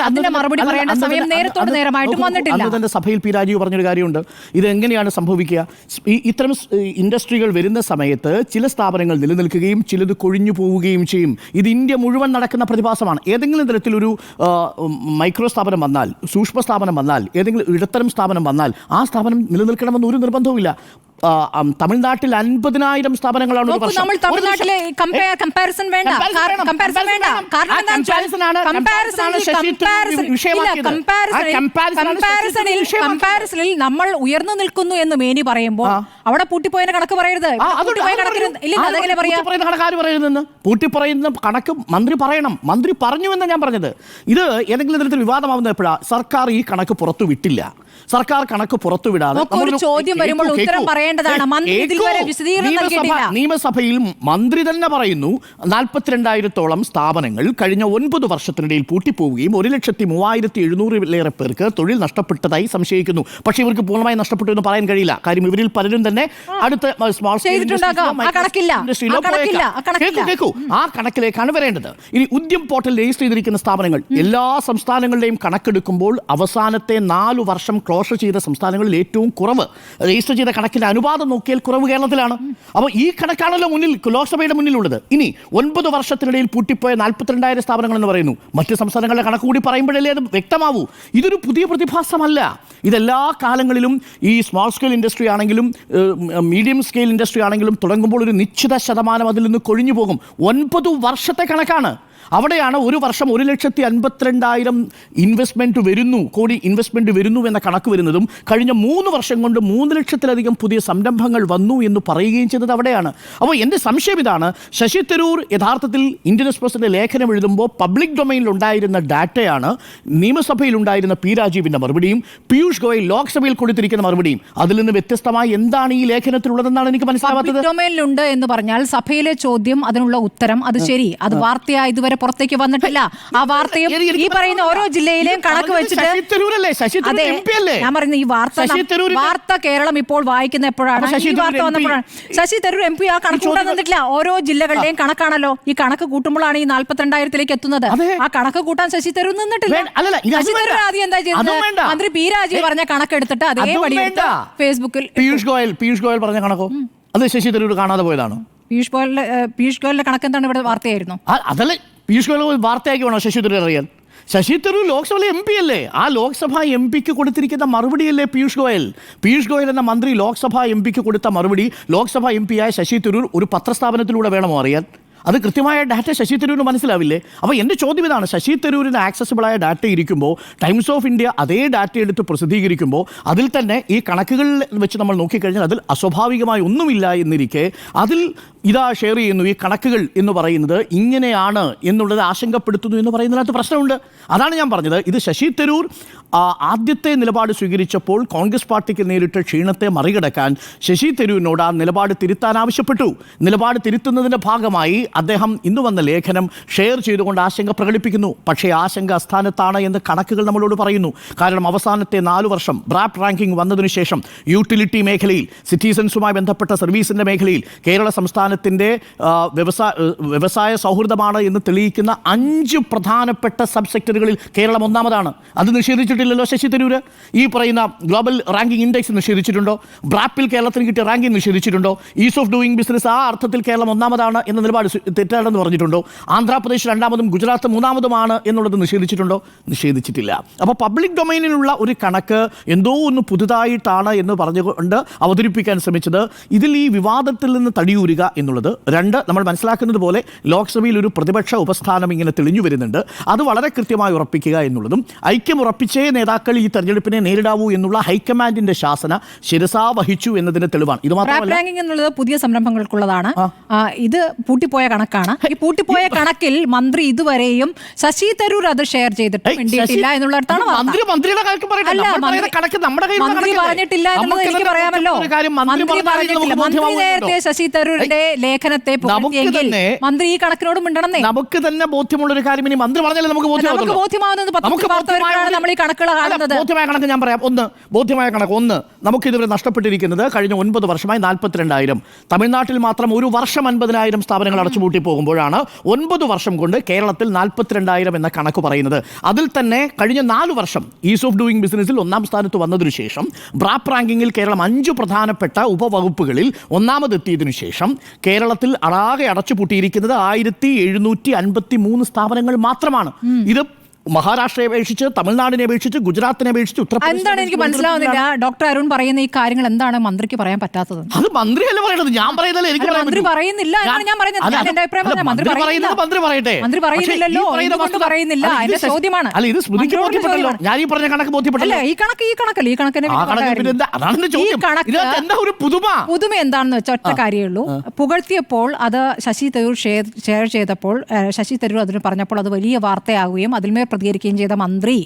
അതിന്റെ മറുപടി പറയേണ്ട സമയം നേരത്തോട് നേരമായിട്ടും വന്നിട്ടില്ല. അന്ന് തന്നെ സഭയിൽ പി രാജീവ് പറഞ്ഞൊരു കാര്യമുണ്ട്. ഇത് എങ്ങനെയാണ് സംഭവിക്കുക? ഇത്തരം ഇൻഡസ്ട്രികൾ വരുന്ന സമയത്ത് ചില സ്ഥാപനങ്ങൾ നിലനിൽക്കുകയും ചിലത് കൊഴിഞ്ഞു പോവുകയും ചെയ്യും. ഇത് ഇന്ത്യ മുഴുവൻ നടക്കുന്ന പ്രതിഭാസമാണ്. ഏതെങ്കിലും തരത്തിലൊരു മൈക്രോ സ്ഥാപനം വന്നാൽ, സൂക്ഷ്മ സ്ഥാപനം വന്നാൽ, ഏതെങ്കിലും ഇടത്തരം സ്ഥാപനം വന്നാൽ ആ സ്ഥാപനം നിലനിൽക്കണമെന്ന് ഒരു നിർബന്ധവുമില്ല. തമിഴ്നാട്ടിൽ 50,000 സ്ഥാപനങ്ങളാണ്. നമ്മൾ ഉയർന്നു നിൽക്കുന്നു എന്ന് മേനി പറയുമ്പോൾ അവിടെ പൂട്ടിപ്പോയതിന്റെ കണക്ക് പറയരുത്. പൂട്ടിപ്പറയുന്ന കണക്ക് മന്ത്രി പറയണം. മന്ത്രി പറഞ്ഞു എന്നാണ് ഞാൻ പറഞ്ഞത്. ഇത് ഏതെങ്കിലും തരത്തിൽ വിവാദമാവുന്ന എപ്പോഴാണ്? സർക്കാർ ഈ കണക്ക് പുറത്തു വിട്ടില്ല. സർക്കാർ കണക്ക് പുറത്തുവിടാതെ ചോദ്യം വരുമ്പോൾ ഉത്തരം പറയേണ്ടതാണ്. നിയമസഭയിൽ മന്ത്രി തന്നെ പറയുന്നു 42,000-ഓളം സ്ഥാപനങ്ങൾ കഴിഞ്ഞ 9 വർഷത്തിനിടയിൽ പൂട്ടിപ്പോവുകയും 1,03,700-ലേറെ പേർക്ക് തൊഴിൽ നഷ്ടപ്പെട്ടതായി സംശയിക്കുന്നു. പക്ഷേ ഇവർക്ക് പൂർണ്ണമായി നഷ്ടപ്പെട്ടു എന്ന് പറയാൻ കഴിയില്ല. കാര്യം ഇവരിൽ പലരും തന്നെ അടുത്ത സ്മോൾ സ്കെയിൽ ആ കണക്കിലേക്കാണ് വരേണ്ടത്. ഇനി ഉദ്യം പോർട്ടൽ രജിസ്റ്റർ ചെയ്തിരിക്കുന്ന സ്ഥാപനങ്ങൾ എല്ലാ സംസ്ഥാനങ്ങളുടെയും കണക്കെടുക്കുമ്പോൾ അവസാനത്തെ 4 വർഷം ക്ലോഷർ ചെയ്ത സംസ്ഥാനങ്ങളിൽ ഏറ്റവും കുറവ് രജിസ്റ്റർ ചെയ്ത കണക്കിന്റെ അനുപാതം നോക്കിയാൽ കുറവ് കേരളത്തിലാണ്. അപ്പോൾ ഈ കണക്കാണല്ലോ മുന്നിൽ ലോക്സഭയുടെ മുന്നിലുള്ളത്. ഇനി 9 വർഷത്തിനിടയിൽ പൂട്ടിപ്പോയ 42,000 സ്ഥാപനങ്ങൾ എന്ന് പറയുന്നു. മറ്റ് സംസ്ഥാനങ്ങളുടെ കണക്ക് കൂടി പറയുമ്പോഴല്ലേ അത് വ്യക്തമാവൂ. ഇതൊരു പുതിയ പ്രതിഭാസമല്ല. ഇതെല്ലാ കാലങ്ങളിലും ഈ സ്മോൾ സ്കെയിൽ ഇൻഡസ്ട്രി ആണെങ്കിലും മീഡിയം സ്കെയിൽ ഇൻഡസ്ട്രി ആണെങ്കിലും തുടങ്ങുമ്പോൾ ഒരു നിശ്ചിത ശതമാനം അതിൽ നിന്ന് കൊഴിഞ്ഞു പോകും. 9 വർഷത്തെ കണക്കാണ്. അവിടെയാണ് ഒരു വർഷം 1,50,000 കോടി ഇൻവെസ്റ്റ്മെന്റ് വരുന്നു എന്ന കണക്ക് വരുന്നതും കഴിഞ്ഞ 3 വർഷം കൊണ്ട് 3 ലക്ഷത്തിലധികം പുതിയ സംരംഭങ്ങൾ വന്നു എന്ന് പറയുകയും ചെയ്തത് അവിടെയാണ്. അപ്പോൾ എൻ്റെ സംശയം ഇതാണ്, ശശി തരൂർ യഥാർത്ഥത്തിൽ ഇന്ത്യൻ എക്സ്പ്രസിന്റെ ലേഖനം എഴുതുമ്പോൾ പബ്ലിക് ഡൊമൈനിൽ ഉണ്ടായിരുന്ന ഡാറ്റയാണ് നിയമസഭയിൽ ഉണ്ടായിരുന്ന പി രാജീവിന്റെ മറുപടിയും പീയൂഷ് ഗോയൽ ലോക്സഭയിൽ കൊടുത്തിരിക്കുന്ന മറുപടിയും. അതിൽ നിന്ന് വ്യത്യസ്തമായി എന്താണ് ഈ ലേഖനത്തിലുള്ളതെന്നാണ് എനിക്ക് മനസ്സിലാവാത്തത്. ഡൊമൈനിലുണ്ട് എന്ന് പറഞ്ഞാൽ സഭയിലെ ചോദ്യം, അതിനുള്ള ഉത്തരം, അത് ശരി, അത് വാർത്തയായി ഇതുവരെ പുറത്തേക്ക് വന്നിട്ടില്ല. ആ വാർത്തയും ഈ പറയുന്ന ഓരോ ജില്ലയിലെയും കണക്ക് വെച്ചിട്ട് ഞാൻ പറയുന്നത് ഈ വാർത്ത കേരളം ഇപ്പോൾ വായിക്കുന്ന എപ്പോഴാണ്, ഈ വാർത്ത വന്നപ്പോഴാണ്. ശശി തരൂർ MP ആ കണക്ക് കൂട്ടാൻ തന്നിട്ടില്ല. ഓരോ ജില്ലകളുടെയും കണക്കാണല്ലോ. ഈ കണക്ക് കൂട്ടുമ്പോഴാണ് ഈ 42,000-ലേക്ക് എത്തുന്നത്. ആ കണക്ക് കൂട്ടാൻ ശശി തരൂർ നിന്നിട്ടില്ല. ശശി തരൂർ ആദ്യം എന്താ ചെയ്തത്? മന്ത്രി പി രാജീവ് പറഞ്ഞ കണക്കെടുത്തിട്ട് അതേപടി ഫേസ്ബുക്കിൽ പീയൂഷ് ഗോയൽ പറഞ്ഞ കണക്കോ അത് ശശി തരൂർ കാണാതെ പോയതാണോ? പീയൂഷ് ഗോയലിന്റെ കണക്ക് എന്താണ്? ഇവിടെ വാർത്തയായിരുന്നു. അതല്ലേ പീയൂഷ് ഗോയൽ വാർത്തയാക്കി വേണോ ശശി തരൂർ അറിയാൻ? ശശി തരൂർ ലോക്സഭയിലെ MP അല്ലേ? ആ ലോക്സഭാ MPക്ക് കൊടുത്തിരിക്കുന്ന മറുപടിയല്ലേ പീയൂഷ് ഗോയൽ എന്ന മന്ത്രി ലോക്സഭാ MPക്ക് കൊടുത്ത മറുപടി ലോക്സഭാ MP ആയ ശശി തരൂർ ഒരു പത്രസ്ഥാപനത്തിലൂടെ വേണമോ അറിയാൻ? അത് കൃത്യമായ ഡാറ്റ ശശി തരൂരിന് മനസ്സിലാവില്ലേ? അപ്പോൾ എൻ്റെ ചോദ്യം ഇതാണ്, ശശി തരൂരിന് ആക്സസിബിളായ ഡാറ്റ ഇരിക്കുമ്പോൾ ടൈംസ് ഓഫ് ഇന്ത്യ അതേ ഡാറ്റ എടുത്ത് പ്രസിദ്ധീകരിക്കുമ്പോൾ അതിൽ തന്നെ ഈ കണക്കുകളിൽ വെച്ച് നമ്മൾ നോക്കിക്കഴിഞ്ഞാൽ അതിൽ അസ്വാഭാവികമായി ഒന്നുമില്ല എന്നിരിക്കെ അതിൽ ഇതാ ഷെയർ ചെയ്യുന്നു ഈ കണക്കുകൾ എന്ന് പറയുന്നത് ഇങ്ങനെയാണ് എന്നുള്ളത് ആശങ്കപ്പെടുത്തുന്നു എന്ന് പറയുന്നതിനകത്ത് പ്രശ്നമുണ്ട്. അതാണ് ഞാൻ പറഞ്ഞത്. ഇത് ശശി തരൂർ ആദ്യത്തെ നിലപാട് സ്വീകരിച്ചപ്പോൾ കോൺഗ്രസ് പാർട്ടിക്ക് നേരിട്ട ക്ഷീണത്തെ മറികടക്കാൻ ശശി തരൂരിനോട് ആ നിലപാട് തിരുത്താൻ ആവശ്യപ്പെട്ടു. നിലപാട് തിരുത്തുന്നതിൻ്റെ ഭാഗമായി അദ്ദേഹം ഇന്ന് വന്ന ലേഖനം ഷെയർ ചെയ്തുകൊണ്ട് ആശങ്ക പ്രകടിപ്പിക്കുന്നു. പക്ഷേ ആശങ്ക അസ്ഥാനത്താണ് എന്ന് കണക്കുകൾ നമ്മളോട് പറയുന്നു. കാരണം അവസാനത്തെ 4 വർഷം ബ്രാപ്പ് റാങ്കിംഗ് വന്നതിനു ശേഷം യൂട്ടിലിറ്റി മേഖലയിൽ, സിറ്റിസൺസുമായി ബന്ധപ്പെട്ട സർവീസിൻ്റെ മേഖലയിൽ കേരള സംസ്ഥാനത്തിൻ്റെ വ്യവസായ സൗഹൃദമാണ് എന്ന് തെളിയിക്കുന്ന 5 പ്രധാനപ്പെട്ട സബ് സെക്ടറുകളിൽ കേരളം ഒന്നാമതാണ്. അത് നിഷേധിച്ചിട്ടില്ലല്ലോ ശശി തരൂർ. ഈ പറയുന്ന ഗ്ലോബൽ റാങ്കിംഗ് ഇൻഡെക്സ് നിഷേധിച്ചിട്ടുണ്ടോ? ബ്രാപ്പിൽ കേരളത്തിന് കിട്ടിയ റാങ്കിംഗ് നിഷേധിച്ചിട്ടുണ്ടോ? ഈസ് ഓഫ് ഡൂയിങ് ബിസിനസ് ആ അർത്ഥത്തിൽ കേരളം ഒന്നാമതാണ് എന്ന നിലപാട് തെറ്റാണെന്ന് പറഞ്ഞിട്ടുണ്ടോ? ആന്ധ്രാപ്രദേശ് 2ാമതും ഗുജറാത്ത് 3ാമതുമാണ് എന്നുള്ളത് നിഷേധിച്ചിട്ടുണ്ടോ? നിഷേധിച്ചിട്ടില്ല. അപ്പോൾ പബ്ലിക് ഡൊമൈനിലുള്ള ഒരു കണക്ക് എന്തോ ഒന്ന് പുതുതായിട്ടാണ് എന്ന് പറഞ്ഞുകൊണ്ട് അവതരിപ്പിക്കാൻ ശ്രമിച്ചത് ഇതിൽ ഈ വിവാദത്തിൽ നിന്ന് തടിയൂരുക എന്നുള്ളത്. 2, നമ്മൾ മനസ്സിലാക്കുന്നത് പോലെ ലോക്സഭയിൽ ഒരു പ്രതിപക്ഷ ഉപസ്ഥാനം ഇങ്ങനെ തെളിഞ്ഞു വരുന്നുണ്ട്. അത് വളരെ കൃത്യമായി ഉറപ്പിക്കുക എന്നുള്ളതും ഐക്യം ഉറപ്പിച്ചേ നേതാക്കൾ ഈ തെരഞ്ഞെടുപ്പിനെ നേരിടാവൂ എന്നുള്ള ഹൈക്കമാൻഡിന്റെ ശാസന ശിരസാ വഹിച്ചു എന്നതിന്റെ തെളിവാണ്. ഇത് മാത്രമല്ല, റാങ്കിംഗ് എന്നുള്ളത് പുതിയ സംരംഭങ്ങൾക്കുള്ളതാണ്. ഇത് പൂട്ടിപ്പോയ കണക്കാണ്. ഈ പൂട്ടിപ്പോയ കണക്കിൽ മന്ത്രി ഇതുവരെയും ശശി തരൂർ അത് ഷെയർ ചെയ്തിട്ട് വേണ്ടിയിട്ടില്ല എന്നുള്ളതാണ്. മന്ത്രി പറഞ്ഞിട്ടില്ല എന്നുള്ളത് എനിക്ക് പറയാമല്ലോ. മന്ത്രി നേരത്തെ ശശി തരൂരിന്റെ ലേഖനത്തെ മന്ത്രി ഈ കണക്കിനോട് മിണ്ടണമെന്നേ. നമുക്ക് തന്നെ ബോധ്യമുള്ള ഒരു കാര്യം ഇനി മന്ത്രി പറഞ്ഞാലേ നമുക്ക് ബോധ്യമാവുന്നത്. നമ്മൾ ഈ കണക്ക് കണക്കുകൾ കാണുന്നത്? ബോധ്യമായ കണക്ക് ഞാൻ പറയാം. ബോധ്യമായ കണക്ക് നമുക്കിതുവരെ നഷ്ടപ്പെട്ടിരിക്കുന്നത് കഴിഞ്ഞ 9 വർഷമായി 42,000. തമിഴ്നാട്ടിൽ മാത്രം ഒരു വർഷം 50,000 സ്ഥാപനങ്ങൾ അടച്ചുപൂട്ടി പോകുമ്പോഴാണ് 9 വർഷം കൊണ്ട് കേരളത്തിൽ 42,000 എന്ന കണക്ക് പറയുന്നത്. അതിൽ തന്നെ കഴിഞ്ഞ 4 വർഷം ഈസ് ഓഫ് ഡൂയിങ് ബിസിനസ്സിൽ 1-ാം സ്ഥാനത്ത് വന്നതിനു ശേഷം ബ്രാപ്പ് റാങ്കിങ്ങിൽ കേരളം 5 പ്രധാനപ്പെട്ട ഉപവകുപ്പുകളിൽ 1-ാമതെത്തിയതിനു ശേഷം കേരളത്തിൽ ആകെ അടച്ചുപൂട്ടിയിരിക്കുന്നത് 1753 സ്ഥാപനങ്ങൾ മാത്രമാണ്. ഇത് മഹാരാഷ്ട്രയെ അപേക്ഷിച്ച്, തമിഴ്നാടിനെ അപേക്ഷിച്ച്, ഗുജറാത്തിനെ അപേക്ഷിച്ച്, എന്താണ് എനിക്ക് മനസ്സിലാവുന്നില്ല. ഡോക്ടർ അരുൺ പറയുന്ന ഈ കാര്യങ്ങൾ എന്താണ് മന്ത്രിക്ക് പറയാൻ പറ്റാത്തത്? അത് മന്ത്രിയല്ലേ പറയണത്, ഞാൻ പറയുന്നതല്ല. എനിക്ക് മന്ത്രി പറയുന്നില്ല എന്നാണ് ഞാൻ പറയുന്നത്. എന്റെ അഭിപ്രായം മന്ത്രി പറയട്ടെ. മന്ത്രി പറയുന്നില്ലല്ലോ, പറയുന്നില്ല. എന്റെ ചോദ്യമാണ്. അല്ല, ഇത് സ്മൃതിക്ക് ബോധ്യപ്പെട്ടല്ലോ. ഞാൻ ഈ പറഞ്ഞ കണക്ക് ബോധ്യപ്പെട്ടല്ലോ. ഈ കണക്കിന് പുതുമ എന്താണെന്ന് വെച്ചാൽ ഒറ്റ കാര്യമുള്ളൂ. പുകഴ്ത്തിയപ്പോൾ അത് ശശി തരൂർ ഷെയർ ചെയ്തപ്പോൾ, ശശി തരൂർ അതിന് പറഞ്ഞപ്പോൾ അത് വലിയ വാർത്തയാവുകയും അതിന്മേൽ പ്രതികരിക്കുകയും ചെയ്ത മന്ത്രി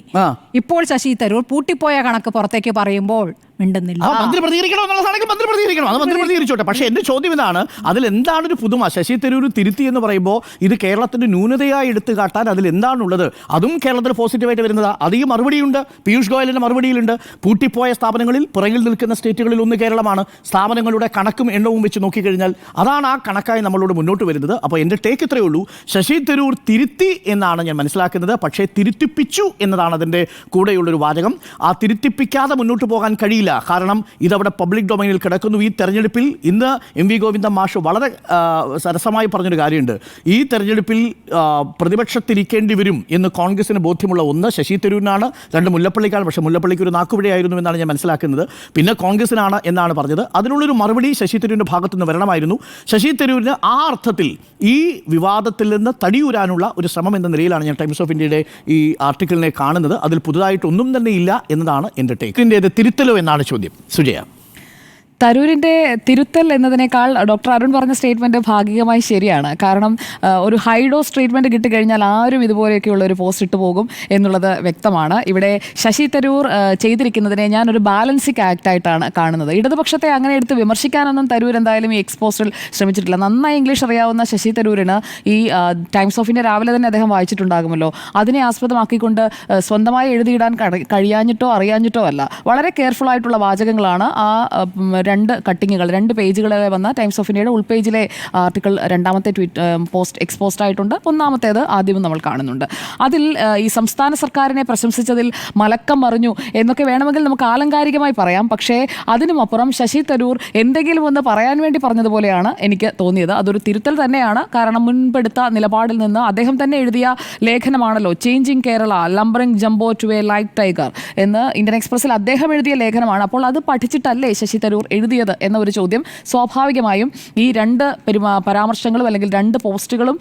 ഇപ്പോൾ ശശി തരൂർ പൂട്ടിപ്പോയ കണക്ക് പുറത്തേക്ക് പറയുമ്പോൾ മിണ്ടുന്നില്ല. മന്ത്രി പ്രതികരിക്കണം എന്നുള്ളതാണെങ്കിൽ മന്ത്രി പ്രതികരിക്കണം, അത് മന്ത്രി പ്രതികരിച്ചോട്ടെ. പക്ഷേ എന്റെ ചോദ്യം ഇതാണ്, അതിൽ എന്താണ് ഒരു പുതുമ? ശശി തരൂർ തിരുത്തി എന്ന് പറയുമ്പോൾ ഇത് കേരളത്തിന്റെ ന്യൂനതയായി എടുത്തു കാട്ടാൻ അതിൽ എന്താണുള്ളത്? അതും കേരളത്തിൽ പോസിറ്റീവായിട്ട് വരുന്നത്. അത് ഈ മറുപടിയുണ്ട്, പീയൂഷ് ഗോയലിന്റെ മറുപടിയിലുണ്ട്. പൂട്ടിപ്പോയ സ്ഥാപനങ്ങളിൽ പുറകിൽ നിൽക്കുന്ന സ്റ്റേറ്റുകളിൽ ഒന്ന് കേരളമാണ്. സ്ഥാപനങ്ങളുടെ കണക്കും എണ്ണവും വെച്ച് നോക്കിക്കഴിഞ്ഞാൽ അതാണ് ആ കണക്കായി നമ്മളോട് മുന്നോട്ട് വരുന്നത്. അപ്പോൾ എൻ്റെ ടേക്ക് ഇത്രയേ ഉള്ളൂ, ശശി തരൂർ തിരുത്തി എന്നാണ് ഞാൻ മനസ്സിലാക്കുന്നത്. പക്ഷേ തിരുത്തിപ്പിച്ചു എന്നതാണ് അതിൻ്റെ കൂടെയുള്ളൊരു വാചകം. ആ തിരുത്തിപ്പിക്കാതെ മുന്നോട്ട് പോകാൻ കഴിയില്ല. കാരണം ഇതവിടെ പബ്ലിക് ഡൊമൈനിൽ കിടക്കുന്നു. ഈ തെരഞ്ഞെടുപ്പിൽ ഇന്ന് എം വി ഗോവിന്ദൻ മാഷ് വളരെ സരസമായി പറഞ്ഞൊരു കാര്യമുണ്ട്. ഈ തെരഞ്ഞെടുപ്പിൽ പ്രതിപക്ഷത്തിരിക്കേണ്ടി വരും എന്ന് കോൺഗ്രസിന് ബോധ്യമുള്ള ഒന്ന് ശശി തരൂരിനാണ്, 2 മുല്ലപ്പള്ളിക്കാണ്. പക്ഷേ മുല്ലപ്പള്ളിക്ക് ഒരു നാക്കുപിഴയായിരുന്നു എന്നാണ് ഞാൻ മനസ്സിലാക്കുന്നത്. പിന്നെ കോൺഗ്രസിനാണ് എന്നാണ് പറഞ്ഞത്. അതിനുള്ളൊരു മറുപടി ശശി തരൂരിൻ്റെ ഭാഗത്തു നിന്ന് വരണമായിരുന്നു. ശശി തരൂരിന് ആ അർത്ഥത്തിൽ ഈ വിവാദത്തിൽ നിന്ന് തടിയൂരാനുള്ള ഒരു ശ്രമം എന്ന നിലയിലാണ് ഞാൻ ടൈംസ് ഓഫ് ഇന്ത്യയുടെ ഈ ആർട്ടിക്കിളിനെ കാണുന്നത്. അതിൽ പുതുതായിട്ടൊന്നും തന്നെ ഇല്ല എന്നതാണ് എൻ്റെ ടേക്ക്. ഇതിൻ്റെ തിരുത്തലോ എന്നാണ് ചോദ്യം. സുജയ, തരൂരിൻ്റെ തിരുത്തൽ എന്നതിനേക്കാൾ ഡോക്ടർ അരുൺ പറഞ്ഞ സ്റ്റേറ്റ്മെൻറ്റ് ഭാഗികമായി ശരിയാണ്. കാരണം ഒരു ഹൈ ഡോസ് ട്രീറ്റ്മെൻറ്റ് കിട്ടിക്കഴിഞ്ഞാൽ ആരും ഇതുപോലെയൊക്കെയുള്ള ഒരു പോസ്റ്റ് ഇട്ട് പോകും എന്നുള്ളത് വ്യക്തമാണ്. ഇവിടെ ശശി തരൂർ ചെയ്തിരിക്കുന്നതിനെ ഞാനൊരു ബാലൻസിങ് ആക്റ്റായിട്ടാണ് കാണുന്നത്. ഇടതുപക്ഷത്തെ അങ്ങനെ എടുത്ത് വിമർശിക്കാനൊന്നും തരൂർ എന്തായാലും ഈ എക്സ്പോസ്റ്ററിൽ ശ്രമിച്ചിട്ടില്ല. നന്നായി ഇംഗ്ലീഷ് അറിയാവുന്ന ശശി തരൂരിന് ഈ ടൈംസ് ഓഫ് ഇന്ത്യ രാവിലെ തന്നെ അദ്ദേഹം വായിച്ചിട്ടുണ്ടാകുമല്ലോ, അതിനെ ആസ്പദമാക്കിക്കൊണ്ട് സ്വന്തമായി എഴുതിയിടാൻ കഴിയാഞ്ഞിട്ടോ അറിയാഞ്ഞിട്ടോ അല്ല, വളരെ കെയർഫുൾ ആയിട്ടുള്ള വാചകങ്ങളാണ് ആ 2 കട്ടിങ്ങുകൾ 2 പേജുകളിലെ വന്ന ടൈംസ് ഓഫ് ഇന്ത്യയുടെ ഉൾപേജിലെ ആർട്ടിക്കിൾ 2-ാമത്തെ എക്സ്പോസ്റ്റ് ആയിട്ടുണ്ട്. 1-ാമത്തേത് ആദ്യവും നമ്മൾ കാണുന്നുണ്ട്. അതിൽ ഈ സംസ്ഥാന സർക്കാരിനെ പ്രശംസിച്ചതിൽ മലക്കം മറിഞ്ഞു എന്നൊക്കെ വേണമെങ്കിൽ നമുക്ക് ആലങ്കാരികമായി പറയാം. പക്ഷേ അതിനുമപ്പുറം ശശി തരൂർ എന്തെങ്കിലും ഒന്ന് പറയാൻ വേണ്ടി പറഞ്ഞതുപോലെയാണ് എനിക്ക് തോന്നിയത്. അതൊരു തിരുത്തൽ തന്നെയാണ്. കാരണം മുൻപെടുത്ത നിലപാടിൽ നിന്ന് അദ്ദേഹം തന്നെ എഴുതിയ ലേഖനമാണല്ലോ changing Kerala lumbering jumbo to a light tiger എന്ന് ഇന്ത്യൻ എക്സ്പ്രസിൽ അദ്ദേഹം എഴുതിയ ലേഖനമാണ്. അപ്പോൾ അത് പഠിച്ചിട്ടല്ലേ ശശി തരൂർ എഴുതിയത് എന്ന ഒരു ചോദ്യം സ്വാഭാവികമായും ഈ 2 പരാമർശങ്ങളും അല്ലെങ്കിൽ 2 പോസ്റ്റുകളും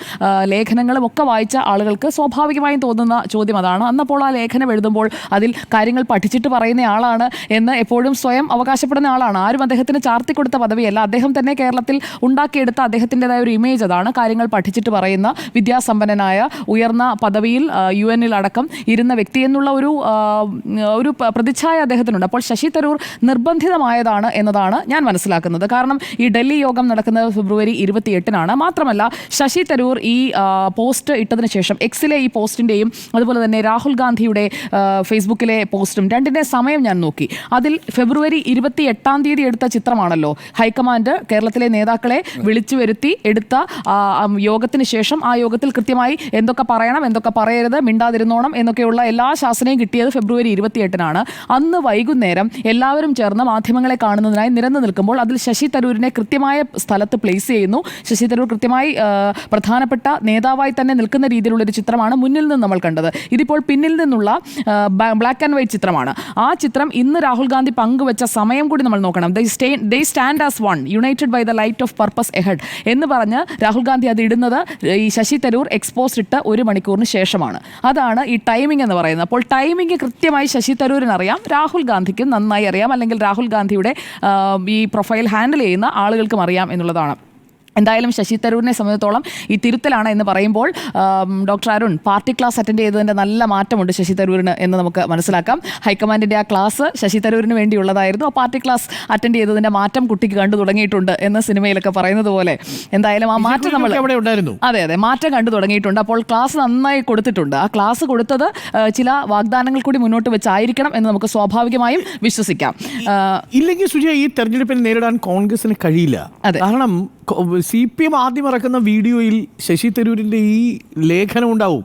ലേഖനങ്ങളും ഒക്കെ വായിച്ച ആളുകൾക്ക് സ്വാഭാവികമായും തോന്നുന്ന ചോദ്യം അതാണ്. അന്നപ്പോൾ ആ ലേഖനം എഴുതുമ്പോൾ അതിൽ കാര്യങ്ങൾ പഠിച്ചിട്ട് പറയുന്ന ആളാണ് എന്ന് എപ്പോഴും സ്വയം അവകാശപ്പെടുന്ന ആളാണ്. ആരും അദ്ദേഹത്തിന് ചാർത്തിക്കൊടുത്ത പദവിയല്ല. അദ്ദേഹം തന്നെ കേരളത്തിൽ ഉണ്ടാക്കിയെടുത്ത അദ്ദേഹത്തിൻ്റെതായ ഒരു ഇമേജ് അതാണ്. കാര്യങ്ങൾ പഠിച്ചിട്ട് പറയുന്ന, വിദ്യാസമ്പന്നനായ, ഉയർന്ന പദവിയിൽ UN അടക്കം ഇരുന്ന വ്യക്തി എന്നുള്ള ഒരു പ്രതിച്ഛായ അദ്ദേഹത്തിനുണ്ട്. അപ്പോൾ ശശി തരൂർ നിർബന്ധിതമായതാണ് എന്നതാണ് ഞാൻ മനസ്സിലാക്കുന്നത്. കാരണം ഈ ഡൽഹി യോഗം നടക്കുന്നത് ഫെബ്രുവരി 28-നാണ്. മാത്രമല്ല ശശി തരൂർ ഈ പോസ്റ്റ് ഇട്ടതിന് ശേഷം എക്സിലെ ഈ പോസ്റ്റിൻ്റെയും അതുപോലെ തന്നെ രാഹുൽ ഗാന്ധിയുടെ ഫേസ്ബുക്കിലെ പോസ്റ്റും 2ൻ്റെ സമയം ഞാൻ നോക്കി. അതിൽ ഫെബ്രുവരി 28-ാം തീയതി എടുത്ത ചിത്രമാണല്ലോ. ഹൈക്കമാൻഡ് കേരളത്തിലെ നേതാക്കളെ വിളിച്ചു വരുത്തി എടുത്ത യോഗത്തിന് ശേഷം ആ യോഗത്തിൽ കൃത്യമായി എന്തൊക്കെ പറയണം, എന്തൊക്കെ പറയരുത്, മിണ്ടാതിരുന്നോണം എന്നൊക്കെയുള്ള എല്ലാ ശാസനയും കിട്ടിയത് ഫെബ്രുവരി 28-നാണ്. അന്ന് വൈകുന്നേരം എല്ലാവരും ചേർന്ന് മാധ്യമങ്ങളെ കാണുന്നതിനായി നിരന്നു നിൽക്കുമ്പോൾ അതിൽ ശശി തരൂരിനെ കൃത്യമായ സ്ഥലത്ത് പ്ലേസ് ചെയ്യുന്നു. ശശി തരൂർ കൃത്യമായി പ്രധാനപ്പെട്ട നേതാവായി തന്നെ നിൽക്കുന്ന രീതിയിലുള്ളൊരു ചിത്രമാണ് മുന്നിൽ നിന്ന് നമ്മൾ കണ്ടത്. ഇതിപ്പോൾ പിന്നിൽ നിന്നുള്ള ബ്ലാക്ക് ആൻഡ് വൈറ്റ് ചിത്രമാണ്. ആ ചിത്രം ഇന്ന് രാഹുൽ ഗാന്ധി പങ്കുവച്ച സമയം കൂടി നമ്മൾ നോക്കണം. They stand as one united by the light of purpose ahead എന്ന് പറഞ്ഞ് രാഹുൽ ഗാന്ധി അത് ഇടുന്നത് ഈ ശശി തരൂർ എക്സ്പോസ്റ്റ് ഇട്ട് 1 മണിക്കൂറിന് ശേഷമാണ്. അതാണ് ഈ ടൈമിംഗ് എന്ന് പറയുന്നത്. അപ്പോൾ ടൈമിംഗ് കൃത്യമായി ശശി തരൂരിനറിയാം, രാഹുൽ ഗാന്ധിക്കും നന്നായി അറിയാം, അല്ലെങ്കിൽ രാഹുൽ ഗാന്ധിയുടെ ഈ പ്രൊഫൈൽ ഹാൻഡിൽ ചെയ്യുന്ന ആളുകൾക്കും അറിയാം എന്നുള്ളതാണ്. എന്തായാലും ശശി തരൂരിനെ സംബന്ധിച്ചിടത്തോളം ഈ തിരുത്തലാണ് എന്ന് പറയുമ്പോൾ doctor Arun party class attend ചെയ്തതിൻ്റെ നല്ല മാറ്റമുണ്ട് ശശി തരൂരിന് എന്ന് നമുക്ക് മനസ്സിലാക്കാം. ഹൈക്കമാൻഡിൻ്റെ ആ ക്ലാസ് ശശി തരൂരിന് വേണ്ടിയുള്ളതായിരുന്നു. ആ പാർട്ടി ക്ലാസ് അറ്റൻഡ് ചെയ്തതിൻ്റെ മാറ്റം കുട്ടിക്ക് കണ്ടു തുടങ്ങിയിട്ടുണ്ട് എന്ന് സിനിമയിലൊക്കെ പറയുന്നത് പോലെ എന്തായാലും ആ മാറ്റം നമ്മൾ അതെ മാറ്റം കണ്ടു തുടങ്ങിയിട്ടുണ്ട്. അപ്പോൾ ക്ലാസ് നന്നായി കൊടുത്തിട്ടുണ്ട്. ആ ക്ലാസ് കൊടുത്തത് ചില വാഗ്ദാനങ്ങൾ കൂടി മുന്നോട്ട് വെച്ചായിരിക്കണം എന്ന് നമുക്ക് സ്വാഭാവികമായും വിശ്വസിക്കാം. ഇല്ലെങ്കിൽ സുജയ ഈ തെരഞ്ഞെടുപ്പിനെ നേരിടാൻ കോൺഗ്രസിന് കഴിയില്ല. കാരണം CPM ആദ്യം ഇറക്കുന്ന വീഡിയോയിൽ ശശി തരൂരിൻ്റെ ഈ ലേഖനം ഉണ്ടാവും,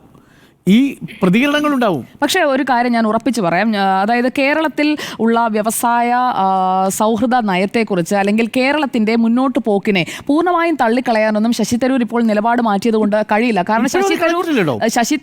ഈ പ്രതികരണങ്ങളുണ്ടാവും. പക്ഷേ ഒരു കാര്യം ഞാൻ ഉറപ്പിച്ച് പറയാം, അതായത് കേരളത്തിൽ ഉള്ള വ്യവസായ സൗഹൃദ നയത്തെക്കുറിച്ച് അല്ലെങ്കിൽ കേരളത്തിൻ്റെ മുന്നോട്ട് പോക്കിനെ പൂർണ്ണമായും തള്ളിക്കളയാനൊന്നും ശശി തരൂർ ഇപ്പോൾ നിലപാട് മാറ്റിയത് കൊണ്ട് കഴിയില്ല. കാരണം ശശി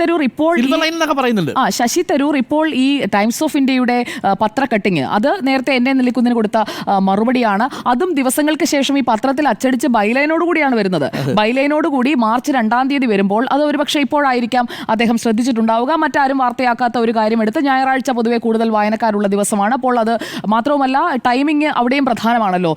തരൂർ ഇപ്പോൾ ഈ ടൈംസ് ഓഫ് ഇന്ത്യയുടെ പത്ര കട്ടിങ് അത് നേരത്തെ എന്നെ നിലയ്ക്കുന്നതിന് കൊടുത്ത മറുപടിയാണ്. അതും ദിവസങ്ങൾക്ക് ശേഷം ഈ പത്രത്തിൽ അച്ചടിച്ച് ബൈലൈനോടുകൂടിയാണ് വരുന്നത്. ബൈലൈനോടുകൂടി മാർച്ച് 2-ാം തീയതി വരുമ്പോൾ അത് ഒരുപക്ഷെ ഇപ്പോഴായിരിക്കാം അദ്ദേഹം ശ്രദ്ധിച്ചിട്ടുണ്ടാവുക. മറ്റാരും വാർത്തയാക്കാത്ത ഒരു കാര്യം എടുത്ത് ഞായറാഴ്ച പൊതുവെ കൂടുതൽ വായനക്കാരുള്ള ദിവസമാണ്. അപ്പോൾ അത് മാത്രവുമല്ല ടൈമിങ് അവിടെയും പ്രധാനമാണല്ലോ.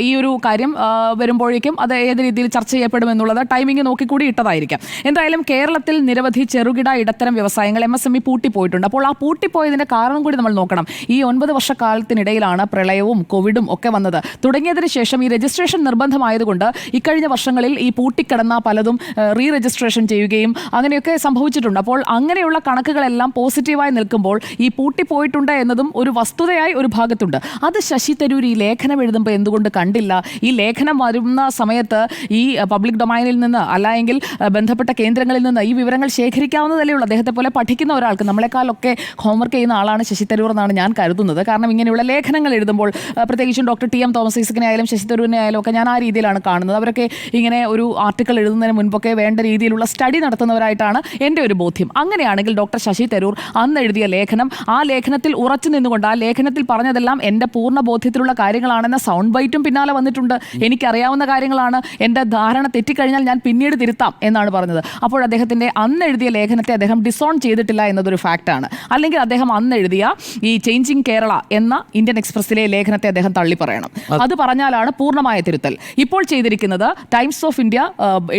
ഈ ഒരു കാര്യം വരുമ്പോഴേക്കും അത് ഏത് രീതിയിൽ ചർച്ച ചെയ്യപ്പെടുമെന്നുള്ളത് ടൈമിങ് നോക്കിക്കൂടി ഇട്ടതായിരിക്കാം. എന്തായാലും കേരളത്തിൽ നിരവധി ചെറുകിട ഇടത്തരം വ്യവസായങ്ങൾ MSME പൂട്ടിപ്പോയിട്ടുണ്ട്. അപ്പോൾ ആ പൂട്ടിപ്പോയതിൻ്റെ കാരണം കൂടി നമ്മൾ നോക്കണം. ഈ 9 വർഷക്കാലത്തിനിടയിലാണ് പ്രളയവും കോവിഡും ഒക്കെ വന്നത്. തുടങ്ങിയതിന് ശേഷം ഈ രജിസ്ട്രേഷൻ നിർബന്ധമായതുകൊണ്ട് ഇക്കഴിഞ്ഞ വർഷങ്ങളിൽ ഈ പൂട്ടിക്കിടന്ന പലതും റീ-രജിസ്ട്രേഷൻ ചെയ്യുകയും അങ്ങനെയൊക്കെ സംഭവിച്ചിട്ടുണ്ട്. അപ്പോൾ അങ്ങനെയുള്ള കണക്കുകളെല്ലാം പോസിറ്റീവായി നിൽക്കുമ്പോൾ ഈ പൂട്ടിപ്പോയിട്ടുണ്ട് എന്നതും ഒരു വസ്തുതയായി ഒരു ഭാഗത്തുണ്ട്. അത് ശശി തരൂർ ഈ ലേഖനം എഴുതുമ്പോൾ എന്തുകൊണ്ട് കണ്ടില്ല? ഈ ലേഖനം വരുന്ന സമയത്ത് ഈ പബ്ലിക് ഡൊമൈനിൽ നിന്ന് അല്ലെങ്കിൽ ബന്ധപ്പെട്ട കേന്ദ്രങ്ങളിൽ നിന്ന് ഈ വിവരങ്ങൾ ശേഖരിക്കാവുന്നതല്ലേ ഉള്ളൂ. അദ്ദേഹത്തെ പോലെ പഠിക്കുന്ന ഒരാൾക്ക്, നമ്മളെക്കാളൊക്കെ ഹോംവർക്ക് ചെയ്യുന്ന ആളാണ് ശശി തരൂർ എന്നാണ് ഞാൻ കരുതുന്നത്. കാരണം ഇങ്ങനെയുള്ള ലേഖനങ്ങൾ എഴുതുമ്പോൾ പ്രത്യേകിച്ചും ഡോക്ടർ TM തോമസ് ഐസക്കിനെ ആയാലും ശശി തരൂരിനെ ആയാലും ഒക്കെ ഞാൻ ആ രീതിയിലാണ് കാണുന്നത്. അവരൊക്കെ ഇങ്ങനെ ഒരു ആർട്ടിക്കിൾ എഴുതുന്നതിന് മുൻപൊക്കെ വേണ്ട രീതിയിലുള്ള സ്റ്റഡി നടത്തുന്നവരായിട്ടാണ് എൻ്റെ ഒരു ബോധ്യം. അങ്ങനെയാണെങ്കിൽ ഡോക്ടർ ശശി തരൂർ അന്ന് എഴുതിയ ലേഖനം, ആ ലേഖനത്തിൽ ഉറച്ചു നിന്നുകൊണ്ട് ആ ലേഖനത്തിൽ പറഞ്ഞതെല്ലാം എൻ്റെ പൂർണ്ണ ബോധ്യത്തിലുള്ള കാര്യങ്ങളാണെന്ന സൗണ്ട് ബൈറ്റും പിന്നാലെ വന്നിട്ടുണ്ട്. എനിക്കറിയാവുന്ന കാര്യങ്ങളാണ്, എൻ്റെ ധാരണ തെറ്റിക്കഴിഞ്ഞാൽ ഞാൻ പിന്നീട് തിരുത്താം എന്നാണ് പറഞ്ഞത്. അപ്പോൾ അദ്ദേഹത്തിൻ്റെ അന്ന് എഴുതിയ ലേഖനത്തെ അദ്ദേഹം ഡിസോൺ ചെയ്തിട്ടില്ല എന്നതൊരു ഫാക്റ്റാണ്. അല്ലെങ്കിൽ അദ്ദേഹം അന്ന് എഴുതിയ ഈ ചേഞ്ചിങ് കേരള എന്ന ഇന്ത്യൻ എക്സ്പ്രസിലെ ലേഖനത്തെ അദ്ദേഹം തള്ളി പറയണം. അത് പറഞ്ഞാലാണ് പൂർണ്ണമായ തിരുത്തൽ. ഇപ്പോൾ ചെയ്തിരിക്കുന്നത് ടൈംസ് ഓഫ് ഇന്ത്യ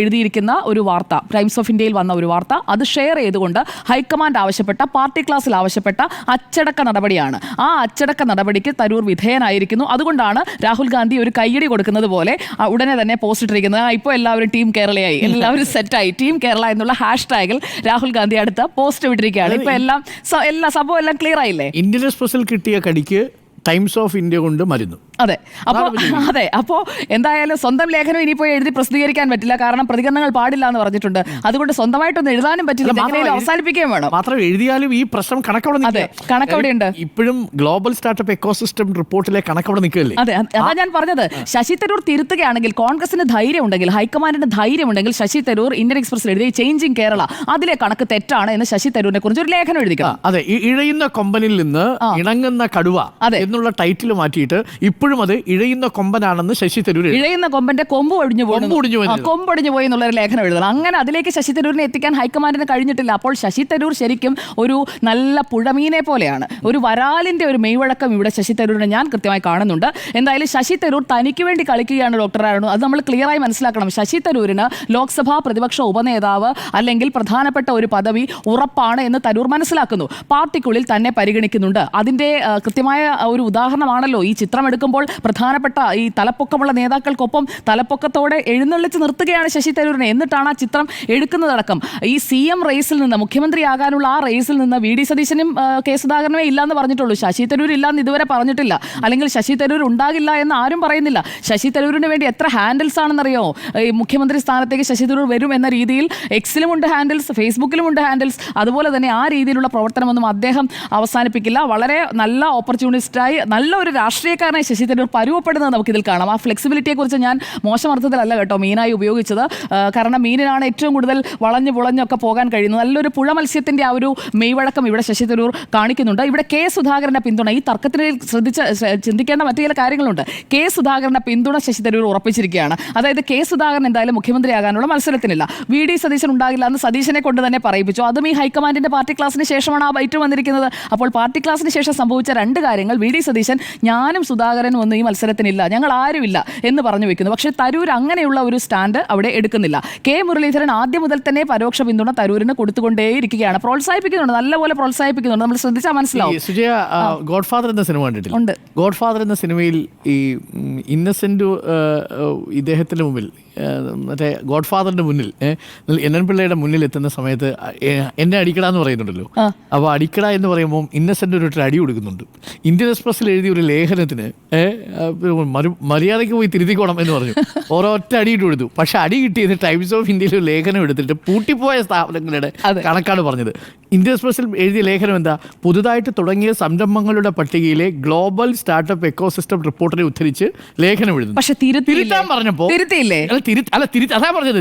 എഴുതിയിരിക്കുന്ന ഒരു വാർത്ത, ടൈംസ് ഓഫ് ഇന്ത്യയിൽ വന്ന ഒരു വാർത്ത, അത് ഷെയർ ചെയ്തുകൊണ്ട് ഹൈക്കമാൻഡ് ആവശ്യപ്പെട്ട, പാർട്ടി ക്ലാസ്സിൽ ആവശ്യപ്പെട്ട അച്ചടക്ക നടപടിയാണ്. ആ അച്ചടക്ക നടപടിക്ക് തരൂർ വിധേയനായിരിക്കുന്നു. അതുകൊണ്ടാണ് രാഹുൽ ഗാന്ധി ഒരു കയ്യടി കൊടുക്കുന്നത് പോലെ ഉടനെ തന്നെ പോസ്റ്റ് ഇട്ടിരിക്കുന്നത്. ഇപ്പോൾ എല്ലാവരും ടീം കേരളയായി, എല്ലാവരും സെറ്റായി, ടീം കേരള എന്നുള്ള ഹാഷ്ടാഗിൽ രാഹുൽ ഗാന്ധി അടുത്ത പോസ്റ്റ് വിട്ടിരിക്കുകയാണ്. ഇപ്പൊ എല്ലാ സംഭവം എല്ലാം ക്ലിയർ ആയില്ലേ? ഇന്ത്യൻ എക്സ്പ്രസിൽ കിട്ടിയ കടിക്ക് ടൈംസ് ഓഫ് ഇന്ത്യ കൊണ്ട് മരുന്നു. അതെ, അപ്പോൾ എന്തായാലും സ്വന്തം ലേഖനം ഇനിയിപ്പോൾ എഴുതി പ്രസിദ്ധീകരിക്കാൻ പറ്റില്ല. കാരണം പ്രതികരണങ്ങൾ പാടില്ല എന്ന് പറഞ്ഞിട്ടുണ്ട്. അതുകൊണ്ട് സ്വന്തമായിട്ടൊന്നും എഴുതാനും പറ്റില്ല, അവസാനിപ്പിക്കുകയും വേണം. മാത്രം എഴുതിയാലും ഈ പ്രശ്നം കണക്കവിടെ ഉണ്ട്. ഇപ്പോഴും ഗ്ലോബൽ സ്റ്റാർട്ടപ്പ് എക്കോസിസ്റ്റം റിപ്പോർട്ടിലെ കണക്കവിടെ നിൽക്കില്ലേ? അതെ, അതാ ഞാൻ പറഞ്ഞത്. ശശി തരൂർ തിരുത്തുകയാണെങ്കിൽ, കോൺഗ്രസിന് ധൈര്യം ഉണ്ടെങ്കിൽ, ഹൈക്കമാൻഡിന് ധൈര്യം ഉണ്ടെങ്കിൽ, ശശി തരൂർ ഇന്ത്യൻ എക്സ്പ്രസിൽ എഴുതി ചേഞ്ചിങ് കേരള അതിലെ കണക്ക് തെറ്റാണ് എന്ന് ശശി തരൂരിനെ കുറിച്ച് ഒരു ലേഖനം എഴുതിക്കണം. അതെ, ഇഴയുന്ന കൊമ്പനിൽ നിന്ന് ഇണങ്ങുന്ന കടുവ എന്നുള്ള ടൈറ്റിൽ മാറ്റിയിട്ട് ഇപ്പോഴും അത് ഇഴയുന്ന കൊമ്പനാണെന്ന് ശശി തരൂർ, ഇഴയുന്ന കൊമ്പന്റെ കൊമ്പ് ഒടിഞ്ഞു പോയി എന്നുള്ള ഒരു ലേഖനം എഴുതണം. അങ്ങനെ അതിലേക്ക് ശശി തരൂരിനെ എത്തിക്കാൻ ഹൈക്കമാൻഡിന് കഴിഞ്ഞിട്ടില്ല. അപ്പോൾ ശശി തരൂർ ശരിക്കും ഒരു നല്ല പുഴമീനെ പോലെയാണ്. ഒരു വരാലിന്റെ ഒരു മെയ്വഴക്കം ഇവിടെ ശശി തരൂരിനെ ഞാൻ കൃത്യമായി കാണുന്നുണ്ട്. എന്തായാലും ശശി തരൂർ തനിക്ക് വേണ്ടി കളിക്കുകയാണ് ഡോക്ടർ അരുൺ. അത് നമ്മൾ ക്ലിയറായി മനസ്സിലാക്കണം. ശശി തരൂരിന് ലോക്സഭാ പ്രതിപക്ഷ ഉപനേതാവ് അല്ലെങ്കിൽ പ്രധാനപ്പെട്ട ഒരു പദവി ഉറപ്പാണ് എന്ന് തരൂർ മനസ്സിലാക്കുന്നു. പാർട്ടിക്കുള്ളിൽ തന്നെ പരിഗണിക്കുന്നുണ്ട്. അതിന്റെ കൃത്യമായ ഒരു ഉദാഹരണമാണല്ലോ ഈ ചിത്രം എടുക്കുമ്പോൾ പ്രധാനപ്പെട്ട ഈ തലപ്പൊക്കമുള്ള നേതാക്കൾക്കൊപ്പം തലപ്പൊക്കത്തോടെ എഴുന്നള്ളിച്ച് നിർത്തുകയാണ് ശശി തരൂരിനെ. എന്നിട്ടാണ് ആ ചിത്രം എടുക്കുന്നതടക്കം. ഈ CM റേസിൽ നിന്ന്, മുഖ്യമന്ത്രിയാകാനുള്ള ആ റേസിൽ നിന്ന് VD സതീശനും K സുധാകരനുമേ ഇല്ലാന്ന് പറഞ്ഞിട്ടുള്ളൂ. ശശി തരൂർ ഇല്ലാന്ന് ഇതുവരെ പറഞ്ഞിട്ടില്ല. അല്ലെങ്കിൽ ശശി തരൂർ ഉണ്ടാകില്ല എന്ന് ആരും പറയുന്നില്ല. ശശി തരൂരിന് വേണ്ടി എത്ര ഹാൻഡിൽസ് ആണെന്നറിയോ? ഈ മുഖ്യമന്ത്രി സ്ഥാനത്തേക്ക് ശശി തരൂർ വരും എന്ന രീതിയിൽ എക്സിലുമുണ്ട് ഹാൻഡിൽസ്, ഫേസ്ബുക്കിലുമുണ്ട് ഹാൻഡിൽസ്. അതുപോലെ തന്നെ ആ രീതിയിലുള്ള പ്രവർത്തനമൊന്നും അദ്ദേഹം അവസാനിപ്പിക്കില്ല. വളരെ നല്ല ഓപ്പർച്യൂണിസ്റ്റായി, നല്ല ഒരു രാഷ്ട്രീയക്കാരനായി ശശി തരൂർ പരുവപ്പെടുന്നത് നമുക്കിതിൽ കാണാം. ആ ഫ്ലെക്സിബിലിറ്റിയെക്കുറിച്ച് ഞാൻ മോശം അർത്ഥത്തിലല്ല കേട്ടോ മീനായി ഉപയോഗിച്ചത്. കാരണം മീനിനാണ് ഏറ്റവും കൂടുതൽ വളഞ്ഞൊക്കെ പോകാൻ കഴിയുന്നത്. നല്ലൊരു പുഴ മത്സ്യത്തിൻ്റെ ആ ഒരു മെയ്വഴക്കം ഇവിടെ ശശി തരൂർ കാണിക്കുന്നുണ്ട്. ഇവിടെ K സുധാകരൻ്റെ പിന്തുണ, ഈ തർക്കത്തിന് ചിന്തിക്കേണ്ട മറ്റു ചില കാര്യങ്ങളുണ്ട്. K സുധാകരൻ്റെ പിന്തുണ ശശി തരൂർ ഉറപ്പിച്ചിരിക്കുകയാണ്. അതായത് K സുധാകരൻ എന്തായാലും മുഖ്യമന്ത്രിയാകാനുള്ള മത്സരത്തിനില്ല. VD സതീശൻ ഉണ്ടാകില്ല എന്ന് സതീശനെ കൊണ്ട് തന്നെ പറയിപ്പിച്ചു. അതും ഈ ഹൈക്കമാൻഡിൻ്റെ പാർട്ടി ക്ലാസ്സിന് ശേഷമാണ് ആ ബൈറ്റ് വന്നിരിക്കുന്നത്. അപ്പോൾ പാർട്ടി ക്ലാസ്സിന് ശേഷം സംഭവിച്ച രണ്ട് കാര്യങ്ങൾ, VD ഡി സതീശൻ ഞാനും സുധാകരനും ഒന്നും ഈ മത്സരത്തിനില്ല, ഞങ്ങൾ ആരുമില്ല എന്ന് പറഞ്ഞു വെക്കുന്നു. പക്ഷേ തരൂർ അങ്ങനെയുള്ള ഒരു സ്റ്റാൻഡ് അവിടെ എടുക്കുന്നില്ല. കെ മുരളീധരൻ ആദ്യം മുതൽ തന്നെ പരോക്ഷ പിന്തുണ തരൂരിന് കൊടുത്തുകൊണ്ടേയിരിക്കുകയാണ്, പ്രോത്സാഹിപ്പിക്കുന്നുണ്ട്, നല്ലപോലെ പ്രോത്സാഹിപ്പിക്കുന്നുണ്ട്. നമ്മൾ ശ്രദ്ധിച്ചാൽ മനസ്സിലാവും. സുജയ, ഗോഡ് ഫാദർ എന്ന സിനിമ കണ്ടിട്ടില്ല? ഗോഡ് ഫാദർ എന്ന സിനിമയിൽ ഈ ഇന്നസെന്റ് ഇദ്ദേഹത്തിന്റെ മുമ്പിൽ, മറ്റേ ഗോഡ് ഫാദറിന്റെ മുന്നിൽ എൻ പിള്ളയുടെ മുന്നിൽ എത്തുന്ന സമയത്ത് എന്നെ അടിക്കട എന്ന് പറയുന്നുണ്ടല്ലോ. അപ്പോൾ അടിക്കട എന്ന് പറയുമ്പോൾ ഇന്നസെന്റ് ഒരു അടി കൊടുക്കുന്നുണ്ട്. ഇന്ത്യൻ എക്സ്പ്രസ്സിൽ എഴുതിയ ഒരു ലേഖനത്തിന് മര്യാദയ്ക്ക് പോയി തിരുത്തിക്കോണം എന്ന് പറഞ്ഞു. ഓരോറ്റ അടിയിട്ട് കൊടുത്തു. പക്ഷെ അടി കിട്ടിയത് ടൈംസ് ഓഫ് ഇന്ത്യയിൽ ഒരു ലേഖനം എടുത്തിട്ട് പൂട്ടിപ്പോയ സ്ഥാപനങ്ങളുടെ കണക്കാണ് പറഞ്ഞത്. ഇന്ത്യൻ എക്സ്പ്രസ്സിൽ എഴുതിയ ലേഖനം എന്താ? പുതുതായിട്ട് തുടങ്ങിയ സംരംഭങ്ങളുടെ പട്ടികയിലെ ഗ്ലോബൽ സ്റ്റാർട്ടപ്പ് എക്കോസിസ്റ്റം റിപ്പോർട്ടിനെ ഉദ്ധരിച്ച് ലേഖനം എഴുതുന്നു. പക്ഷെ തിരുത്താൻ പറഞ്ഞപ്പോ അതാ പറഞ്ഞത്,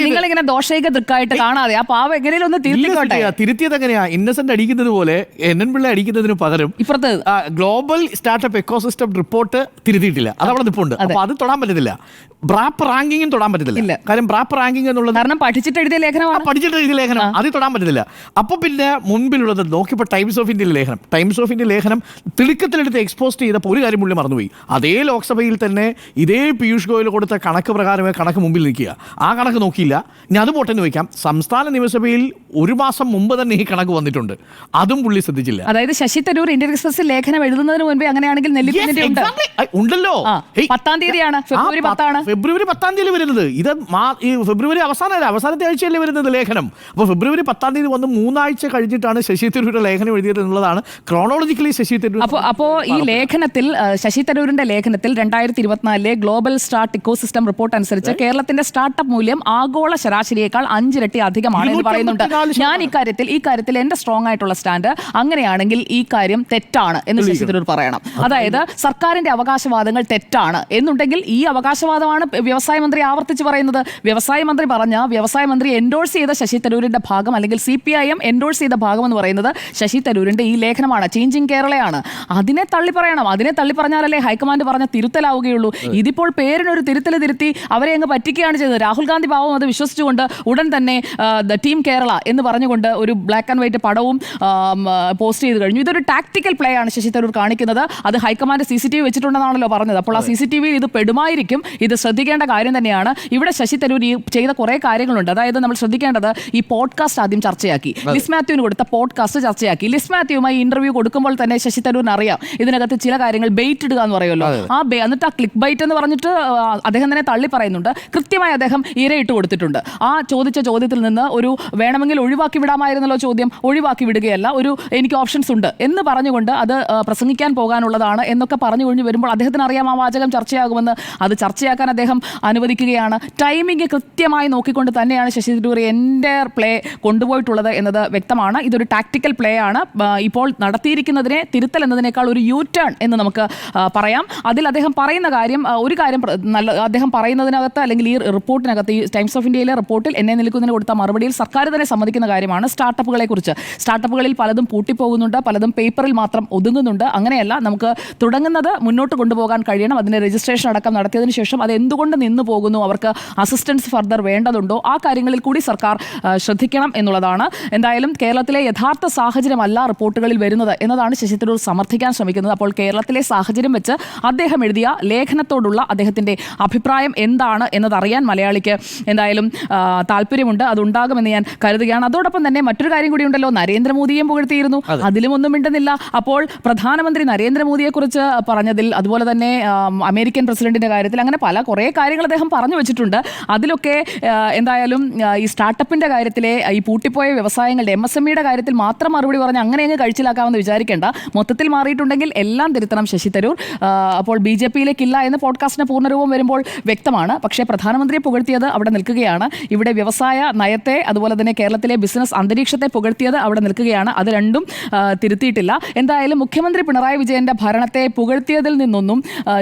നിങ്ങളിങ്ങനെ ദോഷൈക ദൃക്കായിട്ട് കാണാതെ ആ പാവം എങ്ങനെയും ഒന്ന് തിരുത്തിക്കോട്ടെ. തിരുത്തിയത് എങ്ങനെയാ? ഇന്നസെന്റ് അടിക്കുന്നത് പോലെ എൻ പിള്ള അടിക്കുന്നതിന് പകരം ഇപ്പുറത്ത് ഗ്ലോബൽ സ്റ്റാർട്ടപ്പ് എക്കോസിസ്റ്റം റിപ്പോർട്ട് തിരുത്തിയിട്ടില്ല, അതവിടെ നിൽപ്പുണ്ട്. അപ്പൊ അത് തൊടാൻ പറ്റത്തില്ല. ബ്രാപ്പ് റാങ്കിങ്ങും തൊടാൻ പറ്റത്തില്ല. കാര്യം ബ്രാപ്പ് റാങ്കിങ് എന്നുള്ളത് കാരണം പഠിച്ചിട്ട് എഴുതിയ ലേഖനം അത് തൊടാൻ പറ്റത്തില്ല. അപ്പൊ പിന്നെ മുൻപിലുള്ളത് നോക്കിയപ്പോൾ ടൈംസ് ഓഫ് ഇന്ത്യ ലേഖനം തിടുക്കത്തിലെടുത്ത് എക്സ്പോസ് ചെയ്തപ്പോൾ ഒരു കാര്യം പുള്ളി മറന്നുപോയി. അതേ ലോക്സഭയിൽ തന്നെ ഇതേ പീയൂഷ് ഗോയൽ കൊടുത്ത കണക്ക് പ്രകാരമേ കണക്ക് മുമ്പിൽ നിൽക്കുക. ആ കണക്ക് നോക്കിയില്ല. ഇനി അത് പോട്ടെന്ന് വയ്ക്കാം. സംസ്ഥാന നിയമസഭയിൽ ഒരു മാസം മുമ്പ് തന്നെ ഈ കണക്ക് വന്നിട്ടുണ്ട്, അതും പുള്ളി ശ്രദ്ധിച്ചില്ല. അതായത് ശശി തരൂർ ഇന്ത്യൻ എക്സ്പ്രസ് ലേഖനം എഴുതുന്നതിന് മുൻപേ അങ്ങനെയാണെങ്കിൽ ഉണ്ടല്ലോ. 10-ാം തീയതിയാണ്, ഫെബ്രുവരി 10 ഫെബ്രുവരി 10 തീയതി വരുന്നത്. ഇത് ഈ ഫെബ്രുവരി അവസാനത്തെ ആഴ്ചയല്ലേ വരുന്നത് ലേഖനം. അപ്പോൾ ഫെബ്രുവരി 10 തീയതി വന്ന് 3 ആഴ്ച കഴിഞ്ഞിട്ടാണ് ശശി തരൂരിന്റെ ലേഖനം എഴുതിയത് എന്നുള്ളതാണ് ക്രോണോളജിക്കലി ശശി തരൂർ. അപ്പോൾ ഈ ലേഖനത്തിൽ, ശശി തരൂരിന്റെ ലേഖനത്തിൽ 2024 ഗ്ലോബൽ സ്റ്റാർട്ട് ഇക്കോസിസ്റ്റം റിപ്പോർട്ട് അനുസരിച്ച് കേരളത്തിന്റെ സ്റ്റാർട്ടപ്പ് മൂല്യം ആഗോള ശരാശരിയേക്കാൾ 5 ഇരട്ടി അധികമാണ് എന്ന് പറയുന്നുണ്ട്. ഞാൻ ഈ കാര്യത്തിൽ എന്റെ സ്ട്രോങ് ആയിട്ടുള്ള സ്റ്റാൻഡ്, അങ്ങനെയാണെങ്കിൽ ഈ കാര്യം തെറ്റാണ് എന്ന് ശശി തരൂർ പറയണം. അതായത് സർക്കാരിന്റെ അവകാശവാദങ്ങൾ തെറ്റാണ് എന്നുണ്ടെങ്കിൽ ഈ അവകാശവാദമാണ് വ്യവസായ മന്ത്രി ആവർത്തിച്ച് പറയുന്നത്. വ്യവസായ മന്ത്രി എൻഡോഴ്സ് ചെയ്ത ശശി തരൂരിന്റെ ഭാഗം, അല്ലെങ്കിൽ CPIM എൻഡോഴ്സ് ചെയ്ത ഭാഗം എന്ന് പറയുന്നത് ശശി തരൂരിന്റെ ഈ ലേഖനമാണ്, ചേഞ്ചിങ് കേരളയാണ്. അതിനെ തള്ളി പറയണം. അതിനെ തള്ളി പറഞ്ഞാലല്ലേ ഹൈക്കമാൻഡ് പറഞ്ഞ തിരുത്തലാവുകയുള്ളൂ. ഇതിപ്പോൾ പേരിനൊരു തിരുത്തി അവരെ അങ്ങ് പറ്റിക്കുകയാണ് ചെയ്തത്. രാഹുൽ ഗാന്ധി പാവം അത് വിശ്വസിച്ചുകൊണ്ട് ഉടൻ തന്നെ ദ ടീം കേരള എന്ന് പറഞ്ഞുകൊണ്ട് ഒരു ബ്ലാക്ക് ആൻഡ് വൈറ്റ് പടവും പോസ്റ്റ് ചെയ്ത് കഴിഞ്ഞു. ഇതൊരു ടാക്ടിക്കൽ പ്ലേ ആണ് ശശി തരൂർ കാണിക്കുന്നത്. അത് ഹൈക്കമാൻഡ് CCTV വെച്ചിട്ടുണ്ടെന്നാണല്ലോ പറഞ്ഞത്. അപ്പോൾ ആ CCTV ഇത് പെടുമായിരിക്കും. ഇത് ശ്രദ്ധിക്കേണ്ട കാര്യം തന്നെയാണ്. ഇവിടെ ശശി തരൂർ ചെയ്ത കുറേ കാര്യങ്ങളുണ്ട്. അതായത് നമ്മൾ ശ്രദ്ധിക്കേണ്ടത്, ഈ പോഡ്കാസ്റ്റ് ആദ്യം ചർച്ചയാക്കി. ലിസ് മാത്യുവിന് കൊടുത്ത പോഡ്കാസ്റ്റ് ചർച്ചയാക്കി. ലിസ് മാത്യുവുമായി ഇന്റർവ്യൂ കൊടുക്കുമ്പോൾ തന്നെ ശശി തരൂരിന് അറിയാം ഇതിനകത്ത് ചില കാര്യങ്ങൾ ബെയ്റ്റ് ഇടുക എന്ന് പറയുമല്ലോ. എന്നിട്ട് ആ ക്ലിക്ക് ബൈറ്റ് എന്ന് പറഞ്ഞിട്ട് അദ്ദേഹം തന്നെ തള്ളി പറയുന്നുണ്ട്. കൃത്യമായി അദ്ദേഹം ഇരയിട്ട് കൊടുത്തിട്ടുണ്ട്. ആ ചോദിച്ച ചോദ്യത്തിൽ നിന്ന് ഒരു വേണമെങ്കിൽ ഒഴിവാക്കി വിടാമായിരുന്നല്ലോ ചോദ്യം, ഒഴിവാക്കി വിടുകയല്ല, എനിക്ക് ഓപ്ഷൻസ് ഉണ്ട് എന്ന് പറഞ്ഞുകൊണ്ട് അത് പ്രസംഗിക്കാൻ പോകാനുള്ളതാണ് എന്നൊക്കെ പറഞ്ഞു കഴിഞ്ഞ് വരുമ്പോൾ അദ്ദേഹത്തിന് അറിയാം ആ വാചകം ചർച്ചയാകുമെന്ന്. അത് ചർച്ചയാക്കാൻ അദ്ദേഹം അനുവദിക്കുകയാണ്. ടൈമിംഗ് കൃത്യമായി നോക്കിക്കൊണ്ട് തന്നെയാണ് ശശി തരൂർ എൻ്റയർ പ്ലേ കൊണ്ടുപോയിട്ടുള്ളത് എന്നത് വ്യക്തമാണ്. ഇതൊരു ടാക്ടിക്കൽ പ്ലേ ആണ്. ഇപ്പോൾ നടത്തിയിരിക്കുന്നതിനെ തിരുത്തൽ എന്നതിനേക്കാൾ ഒരു U-turn എന്ന് നമുക്ക് പറയാം. അതിൽ അദ്ദേഹം പറയുന്ന കാര്യം, ഒരു കാര്യം അദ്ദേഹം പറയുന്നതിനകത്ത്, അല്ലെങ്കിൽ ഈ റിപ്പോർട്ടിനകത്ത്, ഈ ടൈംസ് ഓഫ് ഇന്ത്യയിലെ റിപ്പോർട്ടിൽ എന്നെ നിൽക്കുന്നതിന് കൊടുത്ത മറുപടിയിൽ സർക്കാർ തന്നെ സമ്മതിക്കുന്ന കാര്യമാണ് സ്റ്റാർട്ടപ്പുകളെ കുറിച്ച്. സ്റ്റാർട്ടപ്പുകളിൽ പലതും പൂട്ടിപ്പോകുന്നുണ്ട്, പലതും പേപ്പറിൽ മാത്രം ഒതുങ്ങുന്നുണ്ട്. അങ്ങനെയല്ല, നമുക്ക് തുടങ്ങുന്നത് മുന്നോട്ട് കൊണ്ടുപോകാൻ കഴിയണം. അതിൻ്റെ രജിസ്ട്രേഷൻ അടക്കം നടത്തിയതിനു ശേഷം അത് എന്തുകൊണ്ട് നിന്നു പോകുന്നു, അവർക്ക് അസിസ്റ്റൻസ് ഫർദർ വേണ്ടതുണ്ടോ, ആ കാര്യങ്ങളിൽ കൂടി സർക്കാർ ശ്രദ്ധിക്കണം എന്നുള്ളതാണ്. എന്തായാലും കേരളത്തിലെ യഥാർത്ഥ സാഹചര്യമല്ല റിപ്പോർട്ടുകളിൽ വരുന്നത് എന്നതാണ് ശശി തരൂർ സമർത്ഥിക്കാൻ ശ്രമിക്കുന്നത്. അപ്പോൾ കേരളത്തിലെ സാഹചര്യം വെച്ച് അദ്ദേഹം എഴുതിയ ലേഖനത്തോടുള്ള അദ്ദേഹത്തിൻ്റെ അഭിപ്രായം എന്താണ് എന്നതറിയാൻ മലയാളിക്ക് എന്തായാലും താല്പര്യമുണ്ട്. അതുണ്ടാകുമെന്ന് ഞാൻ കരുതുകയാണ്. അതോടൊപ്പം തന്നെ മറ്റൊരു കാര്യം കൂടി ഉണ്ടല്ലോ, നരേന്ദ്രമോദിയെയും പുകഴ്ത്തിയിരുന്നു, അതിലും ഒന്നും മിണ്ടുന്നില്ല. അപ്പോൾ പ്രധാനമന്ത്രി നരേന്ദ്രമോദിയെക്കുറിച്ച് പറഞ്ഞതിൽ, അതുപോലെ തന്നെ അമേരിക്കൻ പ്രസിഡന്റിന്റെ കാര്യത്തിൽ, അങ്ങനെ കുറേ കാര്യങ്ങൾ അദ്ദേഹം പറഞ്ഞു വെച്ചിട്ടുണ്ട്. അതിലൊക്കെ എന്തായാലും ഈ സ്റ്റാർട്ടപ്പിന്റെ കാര്യത്തിലെ ഈ പൂട്ടിപ്പോയ വ്യവസായങ്ങളുടെ MSMEയുടെ കാര്യത്തിൽ മാത്രം മറുപടി പറഞ്ഞ് അങ്ങനെ അങ്ങ് കഴിച്ചിലാക്കാമെന്ന് വിചാരിക്കേണ്ട. മൊത്തത്തിൽ മാറിയിട്ടുണ്ടെങ്കിൽ എല്ലാം തിരുത്തണം ശശി തരൂർ. അപ്പോൾ BJPയിലേക്കില്ല എന്ന് പോഡ്കാസ്റ്റിന് പൂർണ്ണരൂപം വരുമ്പോൾ വ്യക്തമാണ്. പക്ഷേ പ്രധാനമന്ത്രിയെ പുകഴ്ത്തിയത് അവിടെ നിൽക്കുകയാണ്. ഇവിടെ വ്യവസായ നയത്തെ, അതുപോലെ തന്നെ കേരളത്തിലെ ബിസിനസ് അന്തരീക്ഷത്തെ പുകഴ്ത്തിയത് അവിടെ നിൽക്കുകയാണ്. അത് രണ്ടും തിരുത്തിയിട്ടില്ല. എന്തായാലും മുഖ്യമന്ത്രി പിണറായി വിജയന്റെ ഭരണത്തെ പുകഴ്ത്തിയതിൽ നിന്നൊന്നും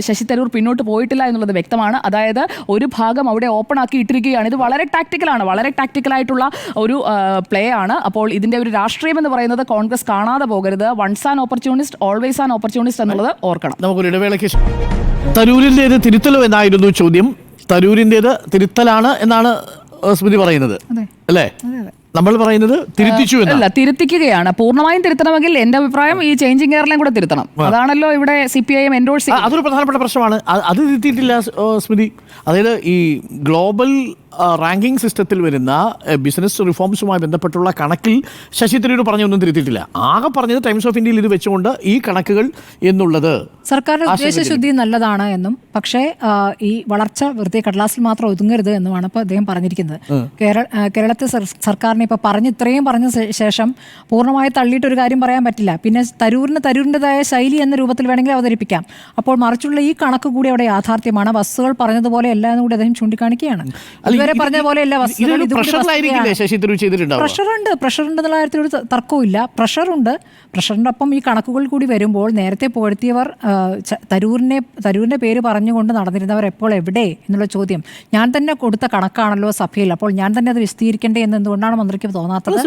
ശശി തരൂർ പിന്നോട്ട് പോയിട്ടില്ല എന്നുള്ളത് വ്യക്തമാണ്. അതായത് ഒരു ഭാഗം അവിടെ ഓപ്പൺ ആക്കി ഇട്ടിരിക്കുകയാണ്. ഇത് വളരെ ടാക്ടിക്കലാണ്, വളരെ ടാക്ടിക്കലായിട്ടുള്ള ഒരു പ്ലേ ആണ്. അപ്പോൾ ഇതിന്റെ ഒരു രാഷ്ട്രീയം എന്ന് പറയുന്നത് കോൺഗ്രസ് കാണാതെ പോകരുത്. Once an opportunist always an opportunist എന്നുള്ളത് ഓർക്കണം. നമുക്കൊരു ഇടവേളയ്ക്ക് തരൂരിൻ്റേത് തിരുത്തലോ എന്നായിരുന്നു ചോദ്യം. തരൂരിൻ്റേത് തിരുത്തലാണ് എന്നാണ് സ്മൃതി പറയുന്നത്, അല്ലേ? നമ്മൾ പറയുന്നത് തിരുത്തിച്ചു അല്ല, തിരുത്തിക്കുകയാണ്. പൂർണ്ണമായും തിരുത്തണമെങ്കിൽ എന്റെ അഭിപ്രായം ഈ ചേഞ്ചിങ് കേരളയും കൂടെ തിരുത്തണം. അതാണല്ലോ ഇവിടെ CPIM എൻഡോഴ്സ്. അതൊരു പ്രധാനപ്പെട്ട പ്രശ്നമാണ്. അത് തിരുത്തിയിട്ടില്ല സ്മൃതി. അതായത് ഈ ഗ്ലോബൽ റാങ്കിങ് സിസ്റ്റത്തിൽ വരുന്ന ബിസിനസ് റിഫോംസുമായി ബന്ധപ്പെട്ടുള്ള കണക്കിൽ ശശി തരൂർ പറഞ്ഞൊന്നും തിരുത്തിയിട്ടില്ല. ആകെ പറഞ്ഞത് ടൈംസ് ഓഫ് ഇന്ത്യയിൽ ഇത് വെച്ചുകൊണ്ട് ഈ കണക്കുകൾ എന്നുള്ളത് സർക്കാരിന്റെ ഉദ്ദേശശുദ്ധി നല്ലതാണ് എന്നും, പക്ഷേ ഈ വളർച്ച വെറുതെ കടലാസിൽ മാത്രം ഒതുങ്ങരുത് എന്നുമാണ് ഇപ്പോൾ അദ്ദേഹം പറഞ്ഞിരിക്കുന്നത്. കേരളത്തെ സർക്കാരിനെ ഇപ്പോൾ ഇത്രയും പറഞ്ഞ ശേഷം പൂർണ്ണമായി തള്ളിയിട്ട് ഒരു കാര്യം പറയാൻ പറ്റില്ല. പിന്നെ തരൂരിൻ്റെതായ ശൈലി എന്ന രൂപത്തിൽ വേണമെങ്കിൽ അവതരിപ്പിക്കാം. അപ്പോൾ മറിച്ചുള്ള ഈ കണക്ക് കൂടി അവിടെ യാഥാർത്ഥ്യമാണ്. ബസ്സുകൾ പറഞ്ഞതുപോലെ എല്ലാം കൂടി അദ്ദേഹം ചൂണ്ടിക്കാണിക്കുകയാണ്. ഇതുവരെ പറഞ്ഞ പോലെയല്ല ബസ്സുകൾ. പ്രഷറുണ്ട് എന്നുള്ള കാര്യത്തിൽ ഒരു തർക്കവും ഇല്ല. പ്രഷറിൻ്റെ ഒപ്പം ഈ കണക്കുകൾ കൂടി വരുമ്പോൾ നേരത്തെ പുകഴ്ത്തിയവർ തരൂരിൻ്റെ പേര് പറഞ്ഞുകൊണ്ട് നടന്നിരുന്നവർ എപ്പോൾ എവിടെ എന്നുള്ള ചോദ്യം ഞാൻ തന്നെ കൊടുത്ത കണക്കാണല്ലോ സഭയിൽ, അപ്പോൾ ഞാൻ തന്നെ അത് വിശദീകരിക്കേണ്ടേ എന്ന് എന്തുകൊണ്ടാണ് മന്ത്രിക്ക് തോന്നാത്തത്?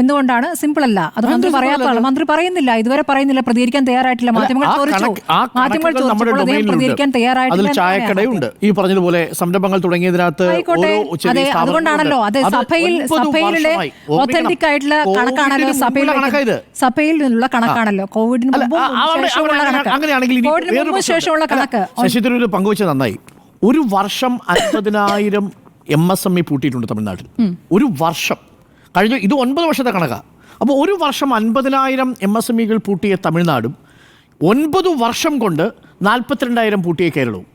എന്തുകൊണ്ടാണ്? സിമ്പിൾ അല്ല. അത് മന്ത്രി പറയാത്തതാണ്. മന്ത്രി പറയുന്നില്ല, ഇതുവരെ പറയുന്നില്ല, പ്രതികരിക്കാൻ തയ്യാറായിട്ടില്ല. മാധ്യമങ്ങൾ പ്രതികരിക്കാൻ തയ്യാറായിട്ടില്ല. ചായക്കടയുണ്ട് ഈ പറഞ്ഞതുപോലെ സംരംഭങ്ങൾ തുടങ്ങിയതിനകത്ത്. അതെ, അതുകൊണ്ടാണല്ലോ അതെ സഭയിലെ ഒത്തന്റിക് ആയിട്ടുള്ള കണക്കാണല്ലോ സഭയിൽ നിന്നുള്ള കണക്കാണല്ലോ. കോവിഡിന് ശേഷമുള്ള കണക്ക് ശശി തരൂർ പങ്കുവെച്ചത് നന്നായി. ഒരു വർഷം 50,000 MSME പൂട്ടിയിട്ടുണ്ട് തമിഴ്നാട്ടിൽ. ഒരു വർഷം കഴിഞ്ഞ ഇത് 9 വർഷത്തെ കണക്കാണ്. അപ്പോൾ ഒരു വർഷം 50,000 MSMEകൾ പൂട്ടിയ തമിഴ്നാടും 9 വർഷം കൊണ്ട് 42,000 പൂട്ടിയ കേരളവും.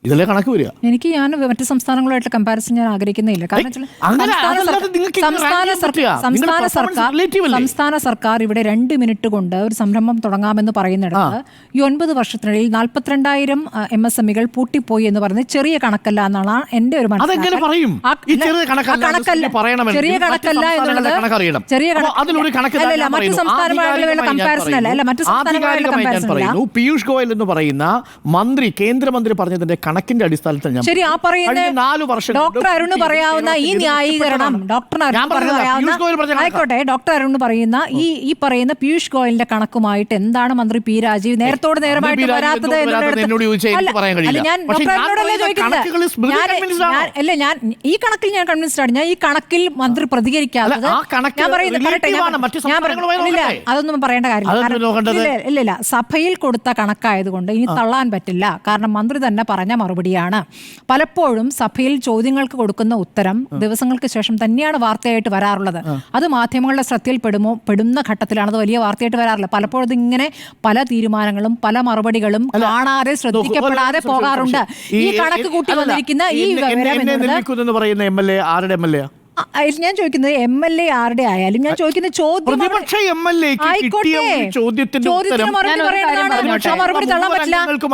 ഇതല്ലേ കണക്ക് വരിക? ഞാൻ മറ്റു സംസ്ഥാനങ്ങളുമായിട്ട് കമ്പാരിസൺ ഞാൻ ആഗ്രഹിക്കുന്നില്ല. കാരണം സംസ്ഥാന സർക്കാർ ഇവിടെ 2 മിനിറ്റ് കൊണ്ട് ഒരു സംരംഭം തുടങ്ങാമെന്ന് പറയുന്നിടത്ത് ഈ 9 വർഷത്തിനിടയിൽ 42,000 MSMEകൾ പൂട്ടിപ്പോയി എന്ന് പറയുന്നത് ചെറിയ കണക്കല്ല എന്നാണ് എന്റെ ഒരു മനസ്സിലാക്കൽ. ചെറിയ കണക്കല്ല എന്നുള്ളത് മറ്റു സംസ്ഥാനങ്ങളുമായുള്ള കമ്പാരിസൺ അല്ല. മറ്റു സംസ്ഥാനങ്ങളുമായുള്ള കമ്പാരിസൺ അല്ല. പീയൂഷ് ഗോയൽ എന്ന് പറയുന്ന കേന്ദ്രമന്ത്രി പറഞ്ഞതിന്റെ കണക്കിന്റെ അടിസ്ഥാനത്തിൽ ശരി, ആ പറയുന്ന ഡോക്ടർ അരുണ് പറയാവുന്ന ഈ ന്യായീകരണം ആയിക്കോട്ടെ. ഡോക്ടർ അരുണ് പറയുന്ന ഈ പറയുന്ന പീയൂഷ് ഗോയലിന്റെ കണക്കുമായിട്ട് എന്താണ് മന്ത്രി പി രാജീവ് നേരത്തോട് നേരമായിട്ട് വരാത്തത്? ഞാൻ ഡോക്ടർ അരുണോടല്ലേ ചോദിക്കുന്നത്. ഞാൻ ഈ കണക്കിൽ ഞാൻ കൺവിൻസ്ഡ് ആണ്. ഞാൻ ഈ കണക്കിൽ മന്ത്രി പ്രതികരിക്കാത്തത് ഞാൻ പറയുന്നത് അതൊന്നും പറയേണ്ട കാര്യമില്ല. ഇല്ല, സഭയിൽ കൊടുത്ത കണക്കായതുകൊണ്ട് ഇനി തള്ളാൻ പറ്റില്ല. കാരണം മന്ത്രി തന്നെ പറഞ്ഞ മറുപടിയാണ്. പലപ്പോഴും സഭയിൽ ചോദ്യങ്ങൾക്ക് കൊടുക്കുന്ന ഉത്തരം ദിവസങ്ങൾക്ക് ശേഷം തന്നെയാണ് വാർത്തയായിട്ട് വരാറുള്ളത്. അത് മാധ്യമങ്ങളുടെ ശ്രദ്ധയിൽ പെടുന്ന ഘട്ടത്തിലാണ് അത് വലിയ വാർത്തയായിട്ട് വരാറില്ല. പലപ്പോഴും ഇങ്ങനെ പല തീരുമാനങ്ങളും പല മറുപടികളും കാണാതെ ശ്രദ്ധിക്കപ്പെടാതെ പോകാറുണ്ട്. ഈ കണക്ക് കൂട്ടി വന്നിരിക്കുന്ന ഈ ഞാൻ ചോദിക്കുന്നത് MLA ആരുടെ ആയാലും ഞാൻ ചോദിക്കുന്ന ചോദ്യം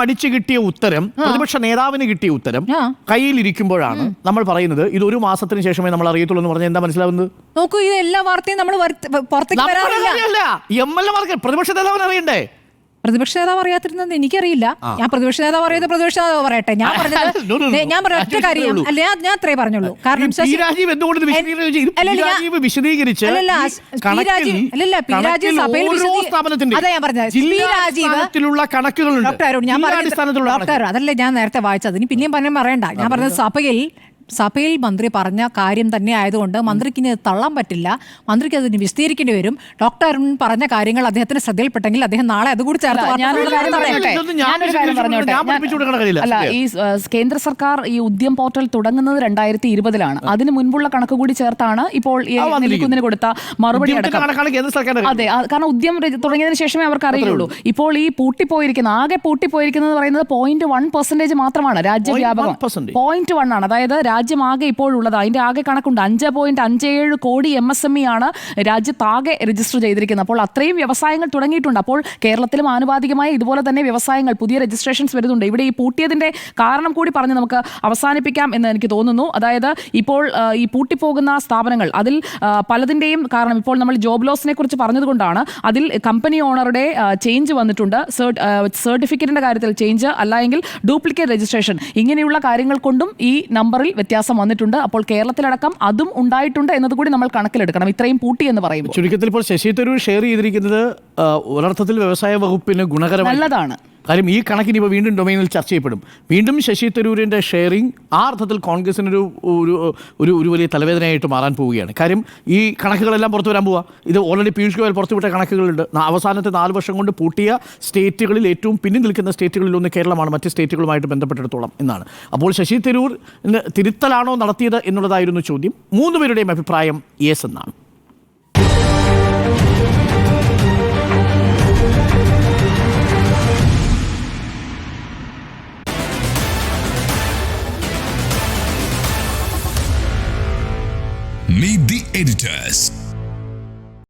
അടിച്ചു കിട്ടിയ ഉത്തരം, പ്രതിപക്ഷ നേതാവിന് കിട്ടിയ ഉത്തരം കയ്യിലിരിക്കുമ്പോഴാണ് നമ്മൾ പറയുന്നത് ഇത് ഒരു മാസത്തിന് ശേഷമേ നമ്മൾ അറിയത്തുള്ളൂ എന്ന് പറഞ്ഞാൽ എന്താ മനസ്സിലാവുന്നത്? നോക്കൂ, ഇത് എല്ലാ വാർത്തയും നമ്മൾ പുറത്തേക്ക് വരാറില്ല. പ്രതിപക്ഷ നേതാവിന് അറിയണ്ടേ? പ്രതിപക്ഷ നേതാവ് അറിയാത്തിരുന്നത് എനിക്കറിയില്ല. ഞാൻ പ്രതിപക്ഷ നേതാവ് അറിയാതെ പ്രതിപക്ഷ നേതാവ് പറയട്ടെ. ഞാൻ പറഞ്ഞ ഒറ്റ കാര്യം അല്ല, ഞാൻ അത്രേ പറഞ്ഞുള്ളൂ. കാരണം അതല്ലേ ഞാൻ നേരത്തെ വായിച്ചത്. ഇനി പിന്നെയും പറയണ്ട. ഞാൻ പറഞ്ഞത് സഭയിൽ മന്ത്രി പറഞ്ഞ കാര്യം തന്നെ ആയതുകൊണ്ട് മന്ത്രിക്ക് ഇനി തള്ളാൻ പറ്റില്ല. മന്ത്രിക്ക് അതിന് വിശദീകരിക്കേണ്ടി വരും. ഡോക്ടർ അരുൺ പറഞ്ഞ കാര്യങ്ങൾ അദ്ദേഹത്തിന് ശ്രദ്ധയിൽപ്പെട്ടെങ്കിൽ അദ്ദേഹം നാളെ അതുകൂടി ചേർത്ത്. അല്ല, ഈ കേന്ദ്ര സർക്കാർ ഈ ഉദ്യം പോർട്ടൽ തുടങ്ങുന്നത് 2020-ലാണ്. അതിന് മുൻപുള്ള കണക്ക് കൂടി ചേർത്താണ് ഇപ്പോൾ നിൽക്കുന്നതിന് കൊടുത്ത മറുപടി അടക്കം. അതെ, കാരണം ഉദ്യം തുടങ്ങിയതിനു ശേഷമേ അവർക്ക് അറിയുള്ളൂ. ഇപ്പോൾ ഈ ആകെ പൂട്ടിപ്പോയിരിക്കുന്നത് പറയുന്നത് 0.1% മാത്രമാണ് രാജ്യവ്യാപകം. 0.1 ആണ്. അതായത് രാജ്യമാകെ ഇപ്പോഴുള്ളത് അതിന്റെ ആകെ കണക്കുണ്ട് 5.57 കോടി MSME ആണ് രാജ്യത്താകെ രജിസ്റ്റർ ചെയ്തിരിക്കുന്നത്. അപ്പോൾ അത്രയും വ്യവസായങ്ങൾ തുടങ്ങിയിട്ടുണ്ട്. അപ്പോൾ കേരളത്തിലും ആനുപാതികമായി ഇതുപോലെ തന്നെ വ്യവസായങ്ങൾ പുതിയ രജിസ്ട്രേഷൻസ് വരുന്നുണ്ട്. ഇവിടെ ഈ പൂട്ടിയതിന്റെ കാരണം കൂടി പറഞ്ഞ് നമുക്ക് അവസാനിപ്പിക്കാം എന്ന് എനിക്ക് തോന്നുന്നു. അതായത് ഇപ്പോൾ ഈ പൂട്ടിപ്പോകുന്ന സ്ഥാപനങ്ങൾ അതിൽ പലതിൻ്റെയും കാരണം ഇപ്പോൾ നമ്മൾ ജോബ് ലോസിനെ കുറിച്ച് പറഞ്ഞതുകൊണ്ടാണ്. അതിൽ കമ്പനി ഓണറുടെ ചേഞ്ച് വന്നിട്ടുണ്ട്, സർട്ടിഫിക്കറ്റിന്റെ കാര്യത്തിൽ ചേഞ്ച്, അല്ലെങ്കിൽ ഡ്യൂപ്ലിക്കേറ്റ് രജിസ്ട്രേഷൻ, ഇങ്ങനെയുള്ള കാര്യങ്ങൾ കൊണ്ടും ഈ നമ്പറിൽ വ്യത്യാസം വന്നിട്ടുണ്ട്. അപ്പോൾ കേരളത്തിലടക്കം അതും ഉണ്ടായിട്ടുണ്ട് എന്നതുകൂടി നമ്മൾ കണക്കിലെടുക്കണം. ഇത്രയും പൂട്ടി എന്ന് പറയുമ്പോൾ ചുരുക്കത്തിൽ ഇപ്പോൾ ശശി തരൂർ ഷെയർ ചെയ്തിരിക്കുന്നത് ഒരർത്ഥത്തിൽ വ്യവസായ വകുപ്പിന് ഗുണകരമാണ്, നല്ലതാണ്. കാര്യം ഈ കണക്കിന് ഇപ്പോൾ വീണ്ടും ഡൊമൈനിൽ ചർച്ച ചെയ്യപ്പെടും. വീണ്ടും ശശി തരൂരിൻ്റെ ഷെയറിംഗ് ആ അർത്ഥത്തിൽ കോൺഗ്രസിനൊരു ഒരു വലിയ തലവേദനയായിട്ട് മാറാൻ പോവുകയാണ്. കാര്യം ഈ കണക്കുകളെല്ലാം പുറത്തു വരാൻ പോവുക. ഇത് ഓൾറെഡി പീയൂഷ് ഗോയൽ പുറത്തുവിട്ട കണക്കുകളുണ്ട്. അവസാനത്തെ 4 വർഷം കൊണ്ട് പൂട്ടിയ സ്റ്റേറ്റുകളിൽ ഏറ്റവും പിന്നിൽ നിൽക്കുന്ന സ്റ്റേറ്റുകളിലൊന്ന് കേരളമാണ്, മറ്റ് സ്റ്റേറ്റുകളുമായിട്ട് ബന്ധപ്പെട്ടിടത്തോളം എന്നാണ്. അപ്പോൾ ശശി തരൂർ തിരുത്തലാണോ നടത്തിയത് എന്നുള്ളതായിരുന്നു ചോദ്യം. 3 പേരുടെയും അഭിപ്രായം യെസ് എന്നാണ്. Meet the editors.